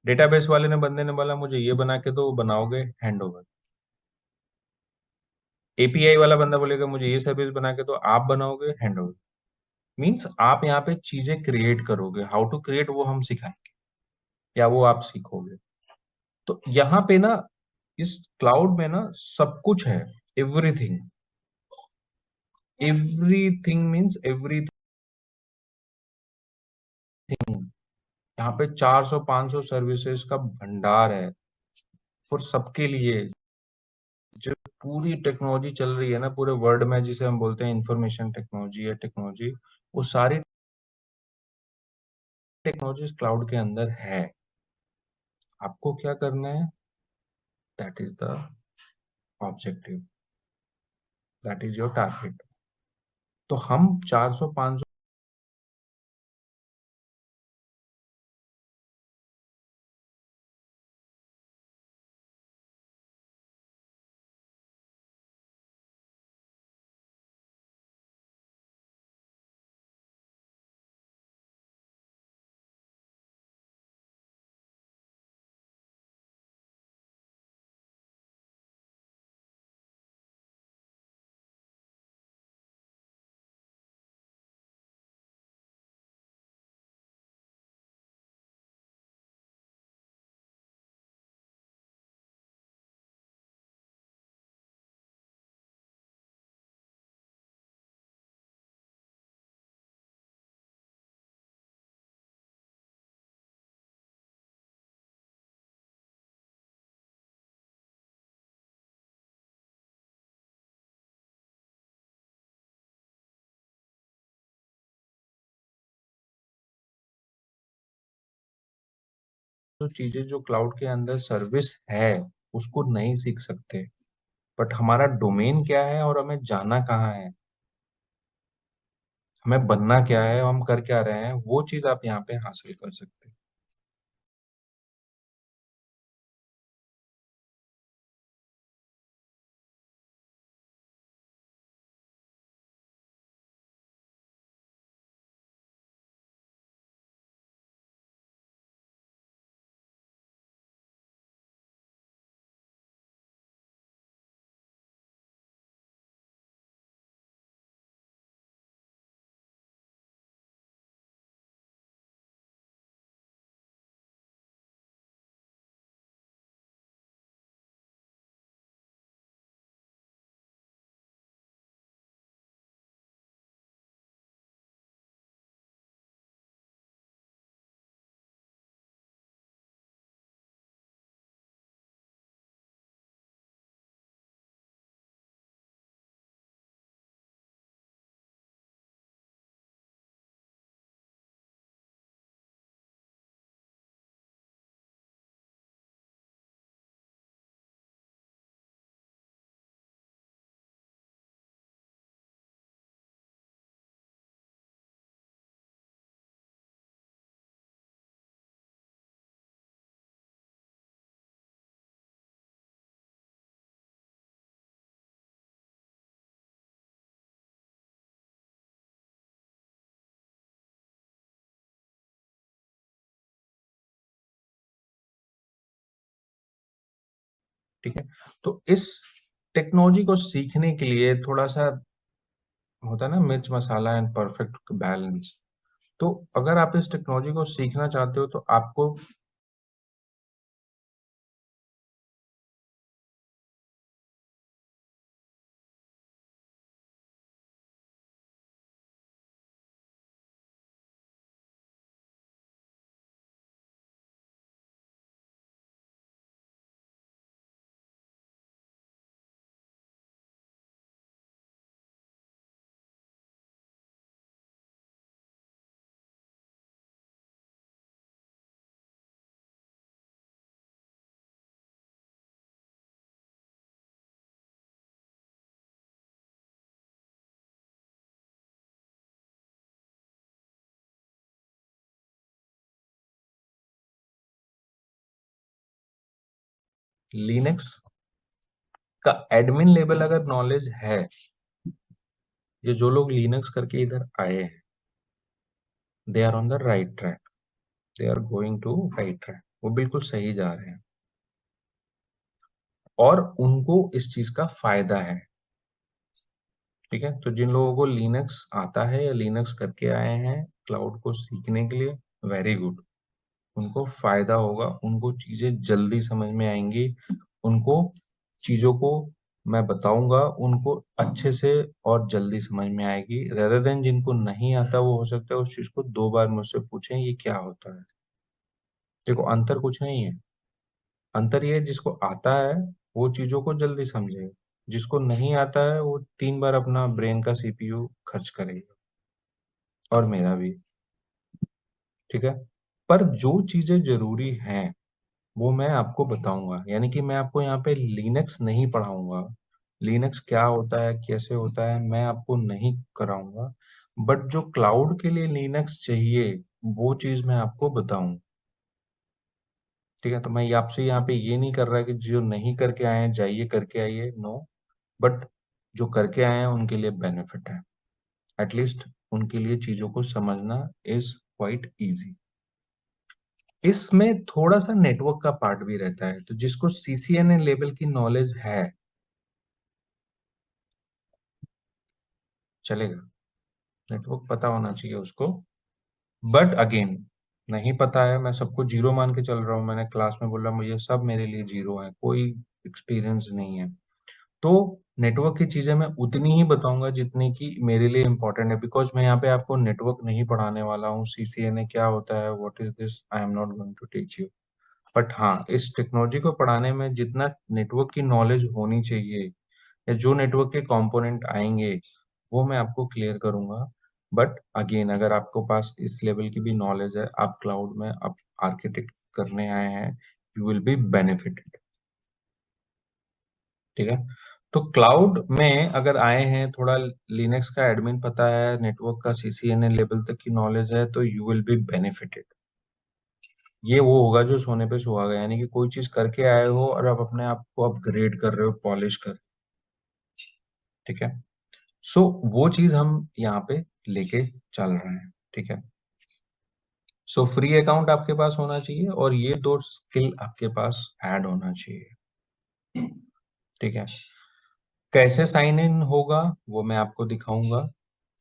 Speaker 1: डेटाबेस वाले ने, बंदे ने बोला मुझे ये बना के दो, बनाओगे, हैंड ओवर। एपीआई वाला बंदा बोलेगा मुझे ये सर्विस बना के दो, आप बनाओगे, हैंड ओवर। मीन्स आप यहाँ पे चीजें क्रिएट करोगे, हाउ टू क्रिएट वो हम सिखाएंगे, या वो आप सीखोगे। तो यहाँ पे ना, इस क्लाउड में ना सब कुछ है, एवरीथिंग। Everything means everything. यहाँ पे 400-500 सर्विसेज का भंडार है फॉर सबके लिए। जो पूरी टेक्नोलॉजी चल रही है ना पूरे वर्ल्ड में, जिसे हम बोलते हैं इंफॉर्मेशन टेक्नोलॉजी या टेक्नोलॉजी, वो सारी टेक्नोलॉजी क्लाउड के अंदर है। आपको क्या करना है, that is the objective, that is your target. तो हम 400-500 जो चीजें जो क्लाउड के अंदर सर्विस है उसको नहीं सीख सकते, बट हमारा डोमेन क्या है और हमें जाना कहाँ है, हमें बनना क्या है, हम कर क्या रहे हैं, वो चीज आप यहाँ पे हासिल कर सकते हैं। ठीक है, तो इस टेक्नोलॉजी को सीखने के लिए थोड़ा सा होता है ना, मिर्च मसाला एंड परफेक्ट बैलेंस। तो अगर आप इस टेक्नोलॉजी को सीखना चाहते हो तो आपको लिनक्स का एडमिन लेवल अगर नॉलेज है, ये जो लोग लिनक्स करके इधर आए हैं, they are on the right track, they are going to right track, वो बिल्कुल सही जा रहे हैं और उनको इस चीज का फायदा है। ठीक है, तो जिन लोगों को लिनक्स आता है या लिनक्स करके आए हैं क्लाउड को सीखने के लिए, वेरी गुड, उनको फायदा होगा, उनको चीजें जल्दी समझ में आएंगी, उनको चीजों को मैं बताऊंगा, उनको अच्छे से और जल्दी समझ में आएगी, रेदर देन जिनको नहीं आता वो हो सकता है उस चीज को 2 बार मुझसे पूछें ये क्या होता है। देखो अंतर कुछ नहीं है, अंतर ये है जिसको आता है वो चीजों को जल्दी समझेगा, जिसको नहीं आता है वो 3 बार अपना ब्रेन का सीपीयू खर्च करेगा, और मेरा भी। ठीक है, पर जो चीजें जरूरी हैं वो मैं आपको बताऊंगा, यानी कि मैं आपको यहाँ पे लिनक्स नहीं पढ़ाऊंगा, लिनक्स क्या होता है कैसे होता है मैं आपको नहीं कराऊंगा, बट जो क्लाउड के लिए लिनक्स चाहिए वो चीज मैं आपको बताऊं। ठीक है, तो मैं ये आपसे यहाँ पे ये नहीं कर रहा कि जो नहीं करके आए हैं जाइए करके आइए, नो, बट जो करके आए हैं उनके लिए बेनिफिट है, एटलीस्ट उनके लिए चीजों को समझना इज क्वाइट इजी। इसमें थोड़ा सा नेटवर्क का पार्ट भी रहता है, तो जिसको सीसीएनए लेवल की नॉलेज है चलेगा, नेटवर्क पता होना चाहिए उसको, बट अगेन नहीं पता है, मैं सबको जीरो मान के चल रहा हूँ, मैंने क्लास में बोला मुझे सब मेरे लिए जीरो है, कोई एक्सपीरियंस नहीं है, तो नेटवर्क की चीजें मैं उतनी ही बताऊंगा जितनी की मेरे लिए इंपॉर्टेंट है, बिकॉज मैं यहाँ पे आपको नेटवर्क नहीं पढ़ाने वाला हूँ, सीसीएनए क्या होता है, what is this, I am not going to teach you, but हाँ इस टेक्नोलॉजी को पढ़ाने में जितना नेटवर्क की नॉलेज होनी चाहिए या जो नेटवर्क के कंपोनेंट आएंगे वो मैं आपको क्लियर करूंगा। बट अगेन अगर आपको पास इस लेवल की भी नॉलेज है, आप क्लाउड में आप आर्किटेक्ट करने आए हैं, यू विल बी बेनिफिटेड। ठीक है, तो क्लाउड में अगर आए हैं, थोड़ा लिनक्स का एडमिन पता है, नेटवर्क का सीसीएनए लेवल तक की नॉलेज है, तो यू विल बी बेनिफिटेड। ये वो होगा जो सोने पे सुहागा, यानी कि कोई चीज करके आए हो और आप अपने आप को अपग्रेड कर रहे हो, पॉलिश कर। ठीक है, सो वो चीज हम यहाँ पे लेके चल रहे हैं। ठीक है, सो फ्री अकाउंट आपके पास होना चाहिए और ये दो स्किल आपके पास ऐड होना चाहिए। ठीक है, कैसे साइन इन होगा वो मैं आपको दिखाऊंगा।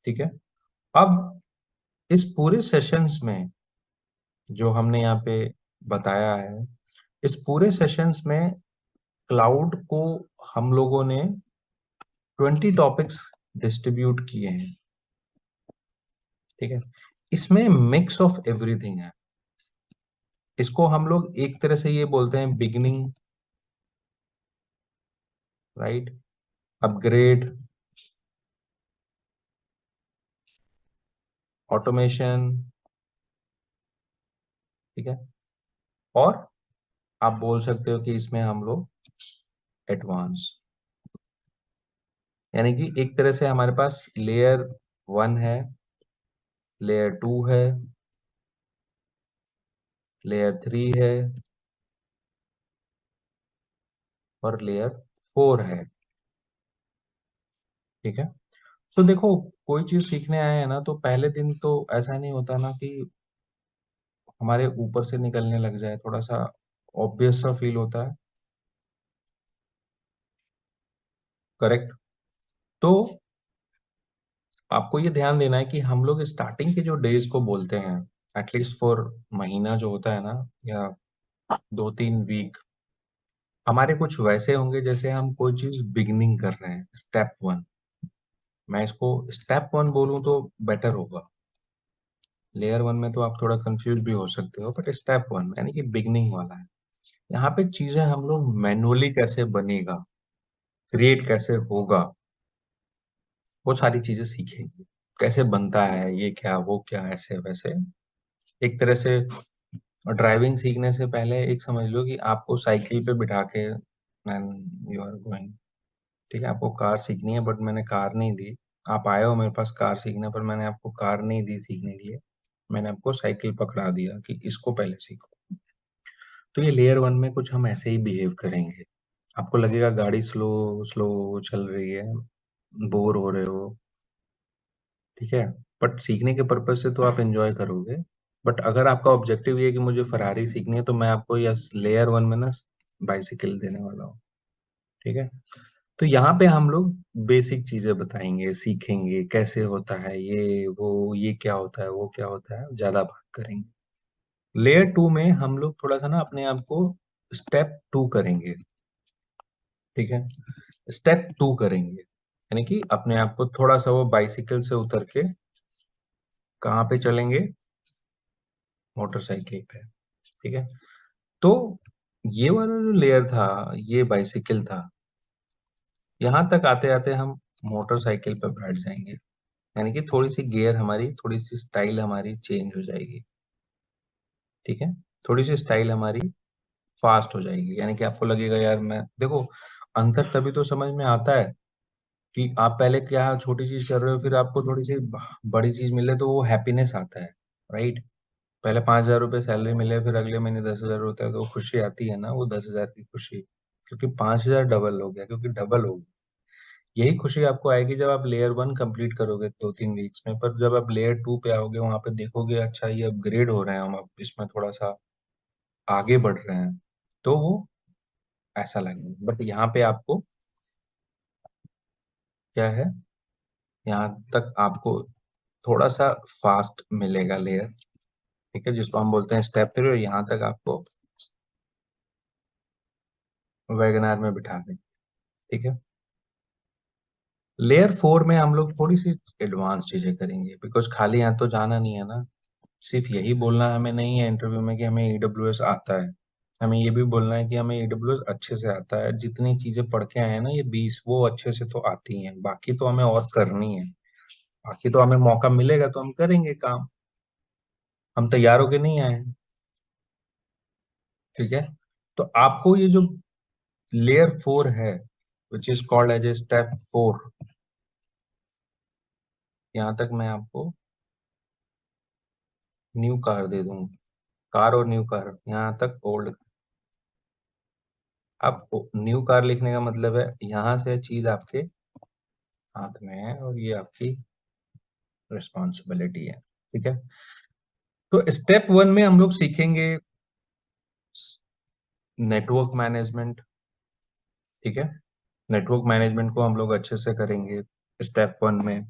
Speaker 1: ठीक है, अब इस पूरे सेशंस में जो हमने यहाँ पे बताया है, इस पूरे सेशंस में क्लाउड को हम लोगों ने 20 टॉपिक्स डिस्ट्रीब्यूट किए हैं। ठीक है, इसमें मिक्स ऑफ एवरीथिंग है। इसको हम लोग एक तरह से ये बोलते हैं बिगिनिंग, राइट, अपग्रेड, ऑटोमेशन। ठीक है, और आप बोल सकते हो कि इसमें हम लोग एडवांस, यानी कि एक तरह से हमारे पास लेयर 1 है, लेयर 2 है, लेयर 3 है और लेयर 4 है। ठीक है, तो देखो, कोई चीज सीखने आए हैं ना, तो पहले दिन तो ऐसा नहीं होता ना कि हमारे ऊपर से निकलने लग जाए, थोड़ा सा ऑब्वियस सा फील होता है। करेक्ट, तो आपको ये ध्यान देना है कि हम लोग स्टार्टिंग के जो डेज को बोलते हैं, एटलीस्ट फॉर महीना जो होता है ना, या 2-3 वीक, हमारे कुछ वैसे होंगे जैसे हम कोई चीज बिगिनिंग कर रहे हैं, स्टेप 1। मैं इसको स्टेप 1 बोलूं तो बेटर होगा। लेयर 1 में तो आप थोड़ा कंफ्यूज भी हो सकते हो, बट स्टेप 1 यानी कि बिगिनिंग वाला है। यहाँ पे चीजें हम लोग मैनुअली कैसे बनेगा, क्रिएट कैसे होगा, वो सारी चीजें सीखेंगे। कैसे बनता है, ये क्या वो क्या, ऐसे वैसे। एक तरह से ड्राइविंग सीखने से पहले एक समझ लो कि आपको साइकिल पे बिठा के मैन यू आर गोइंग। ठीक है, आपको कार सीखनी है, बट मैंने कार नहीं दी। आप आए हो मेरे पास कार सीखने, पर मैंने आपको कार नहीं दी सीखने के लिए। मैंने आपको साइकिल पकड़ा दिया कि इसको पहले सीखो। तो ये लेयर 1 में कुछ हम ऐसे ही बिहेव करेंगे। आपको लगेगा गाड़ी स्लो स्लो चल रही है, बोर हो रहे हो। ठीक है, बट सीखने के पर्पज से तो आप एंजॉय करोगे। बट अगर आपका ऑब्जेक्टिव ये है कि मुझे फरारी सीखनी है, तो मैं आपको यह लेयर 1 में ना बाइसिकल देने वाला हूँ। ठीक है, तो यहाँ पे हम लोग बेसिक चीजें बताएंगे, सीखेंगे कैसे होता है ये वो, ये क्या होता है वो क्या होता है, ज्यादा बात करेंगे। लेयर 2 में हम लोग थोड़ा सा ना अपने आप को स्टेप 2 करेंगे। ठीक है, स्टेप 2 करेंगे, यानी कि अपने आप को थोड़ा सा वो बाइसिकल से उतर के कहाँ पे चलेंगे, मोटरसाइकिल पे। ठीक है, तो ये वाला जो लेयर था, ये बाइसिकल था। यहाँ तक आते आते हम मोटरसाइकिल पे बैठ जाएंगे, यानी कि थोड़ी सी गियर हमारी, थोड़ी सी स्टाइल हमारी चेंज हो जाएगी। ठीक है, थोड़ी सी स्टाइल हमारी फास्ट हो जाएगी, यानी कि आपको लगेगा यार, मैं देखो, अंतर तभी तो समझ में आता है कि आप पहले क्या छोटी चीज कर रहे हो, फिर आपको थोड़ी सी बड़ी चीज मिले तो वो हैप्पीनेस आता है। राइट, पहले 5,000 रुपये सैलरी मिले, फिर अगले महीने 10,000 होता है, तो खुशी आती है ना, वो 10,000 की खुशी। क्योंकि 5,000 डबल हो गया, क्योंकि डबल हो गया। यही खुशी आपको आएगी जब आप लेयर 1 कंप्लीट करोगे 2-3 वीक्स में। पर जब आप लेयर 2 पे आओगे, वहां पे देखोगे अच्छा ये अपग्रेड हो रहे हैं हम, अब इसमें थोड़ा सा आगे बढ़ रहे हैं, तो वो ऐसा लगेगा। बट यहाँ पे आपको क्या है, यहाँ तक आपको थोड़ा सा फास्ट मिलेगा लेयर। ठीक है, जिसको हम बोलते हैं स्टेप 3, और यहाँ तक आपको वैगनार में बिठा दें। ठीक है, लेयर 4 में हम लोग थोड़ी सी एडवांस चीजें करेंगे, बिकॉज खाली यहाँ तो जाना नहीं है ना। सिर्फ यही बोलना हमें नहीं है इंटरव्यू में कि हमें AWS आता है। हमें ये भी बोलना है कि हमें AWS अच्छे से आता है। जितनी चीजें पढ़ के आए हैं ना, ये 20, वो अच्छे से तो आती हैं, बाकी तो हमें और करनी है। बाकी तो हमें मौका मिलेगा तो हम करेंगे काम, हम तैयार होके नहीं आए हैं। ठीक है। तो आपको ये जो लेयर 4 है, which is called as a step 4, यहां तक मैं आपको न्यू कार दे दूंगा, कार और न्यू कार, यहाँ तक ओल्ड। अब न्यू कार लिखने का मतलब है यहां से चीज आपके हाथ में है और ये आपकी रिस्पॉन्सिबिलिटी है। ठीक है। तो स्टेप 1 में हम लोग सीखेंगे नेटवर्क मैनेजमेंट। ठीक है। नेटवर्क मैनेजमेंट को हम लोग अच्छे से करेंगे स्टेप 1 में।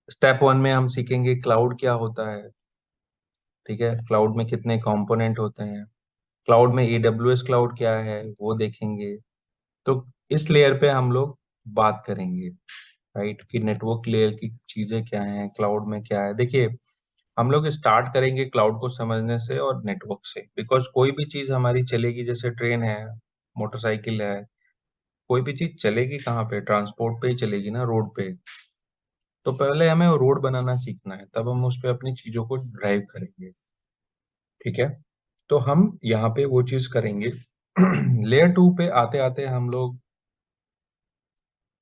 Speaker 1: स्टेप 1 में हम सीखेंगे क्लाउड क्या होता है। ठीक है। क्लाउड में कितने कंपोनेंट होते हैं, क्लाउड में एडब्ल्यूएस क्लाउड क्या है वो देखेंगे। तो इस लेयर पे हम लोग बात करेंगे, राइट, कि नेटवर्क लेयर की चीजें क्या हैं, क्लाउड में क्या है। देखिए, हम लोग स्टार्ट करेंगे क्लाउड को समझने से और नेटवर्क से, बिकॉज कोई भी चीज हमारी चलेगी, जैसे ट्रेन है, मोटरसाइकिल है, कोई भी चीज चलेगी कहाँ पे, ट्रांसपोर्ट पे ही चलेगी ना, रोड पे। तो पहले हमें रोड बनाना सीखना है, तब हम उस पे अपनी चीजों को ड्राइव करेंगे। ठीक है। तो हम यहाँ पे वो चीज करेंगे। लेयर 2 पे आते आते हम लोग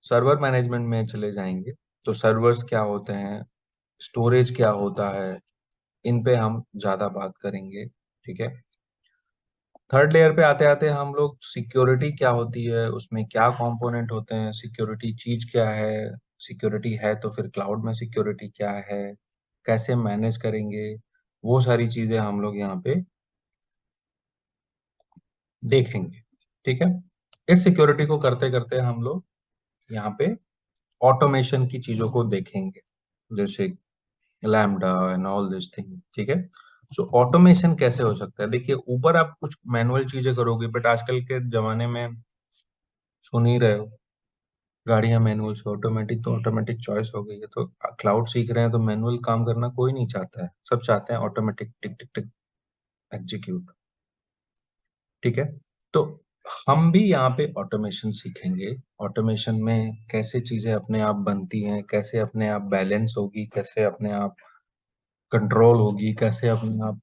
Speaker 1: सर्वर मैनेजमेंट में चले जाएंगे। तो सर्वर्स क्या होते हैं, स्टोरेज क्या होता है, इन पे हम ज्यादा बात करेंगे। ठीक है। थर्ड लेयर पे आते आते हम लोग सिक्योरिटी क्या होती है, उसमें क्या कंपोनेंट होते हैं, सिक्योरिटी चीज क्या है, सिक्योरिटी है तो फिर क्लाउड में सिक्योरिटी क्या है, कैसे मैनेज करेंगे, वो सारी चीजें हम लोग यहाँ पे देखेंगे। ठीक है। इस सिक्योरिटी को करते करते हम लोग यहाँ पे ऑटोमेशन की चीजों को देखेंगे, जैसे lambda and all this thing. ठीक है। सो ऑटोमेशन कैसे हो सकता है, देखिए ऊपर आप कुछ मैनुअल चीजें करोगे, बट आजकल के जमाने में सुन ही रहे हो, गाड़ियां मैनुअल से ऑटोमेटिक, तो ऑटोमेटिक चॉइस हो गई है। तो क्लाउड सीख रहे हैं तो मैनुअल काम करना कोई नहीं चाहता है, सब चाहते हैं ऑटोमेटिक, टिक टिक टिक एग्जीक्यूट। ठीक है। तो हम भी यहाँ पे ऑटोमेशन सीखेंगे। ऑटोमेशन में कैसे चीजें अपने आप बनती हैं, कैसे अपने आप बैलेंस होगी, कैसे अपने आप कंट्रोल होगी, कैसे अपने आप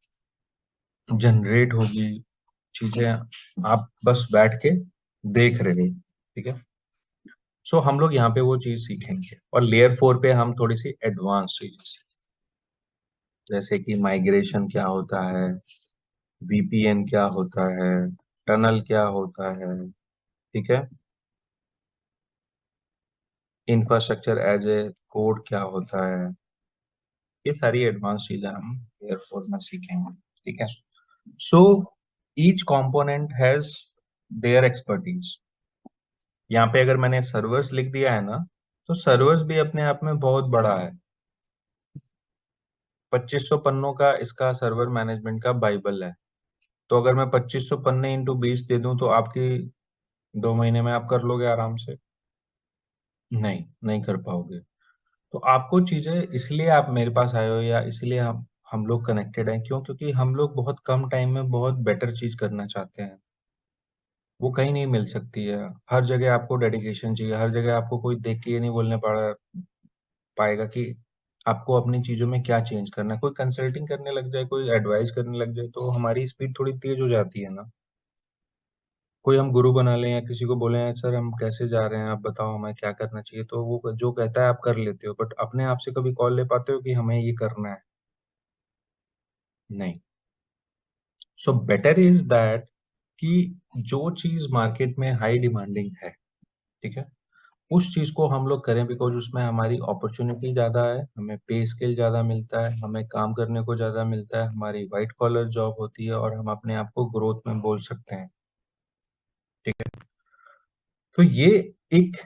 Speaker 1: जनरेट होगी चीजें, आप बस बैठ के देख रहे हो। ठीक है। सो हम लोग यहाँ पे वो चीज सीखेंगे, और लेयर 4 पे हम थोड़ी सी एडवांस चीजें सीखेंगे, जैसे कि माइग्रेशन क्या होता है, वीपीएन क्या होता है, टनल क्या होता है। ठीक है। इंफ्रास्ट्रक्चर एज ए कोड क्या होता है, ये सारी एडवांस चीजें हम लेयर 4 में सीखेंगे। ठीक है। So each component has their expertise. यहाँ पे अगर मैंने सर्वर्स लिख दिया है ना, तो सर्वर्स भी अपने आप में बहुत बड़ा है। 2500 पन्नों का इसका सर्वर मैनेजमेंट का बाइबल है। तो अगर मैं 2500 पन्ने इंटू 20 दे दूं तो आपकी 2 महीने में आप कर लोगे आराम से? नहीं, नहीं कर पाओगे। तो आपको चीजें, इसलिए आप मेरे पास आए हो, या इसलिए हम लोग कनेक्टेड हैं, क्यों? क्योंकि हम लोग बहुत कम टाइम में बहुत बेटर चीज करना चाहते हैं। वो कहीं नहीं मिल सकती है। हर जगह आपको डेडिकेशन चाहिए, हर जगह आपको कोई देख के ये नहीं बोलने पाएगा कि आपको अपनी चीज़ों में क्या चेंज करना है। कोई कंसल्टिंग करने लग जाए, कोई एडवाइस करने लग जाए, तो हमारी स्पीड थोड़ी तेज़ हो जाती है ना। कोई हम गुरु बना लें या किसी को बोले सर हम कैसे जा रहे हैं, आप बताओ हमें क्या करना चाहिए, तो वो जो कहता है आप कर लेते हो, बट अपने आप से कभी कॉल ले पाते हो कि हमें ये करना है? नहीं। सो बेटर इज दैट कि जो चीज़ मार्केट में हाई डिमांडिंग है, ठीक है? उस चीज़ को हम लोग करें, बिकॉज़ उसमें हमारी अपॉर्च्युनिटी ज़्यादा है, हमें पे स्केल ज़्यादा मिलता है, हमें काम करने को ज़्यादा मिलता है, हमारी व्हाइट कॉलर जॉब होती है और हम अपने आप को ग्रोथ में बोल सकते हैं, ठीक है? तो ये एक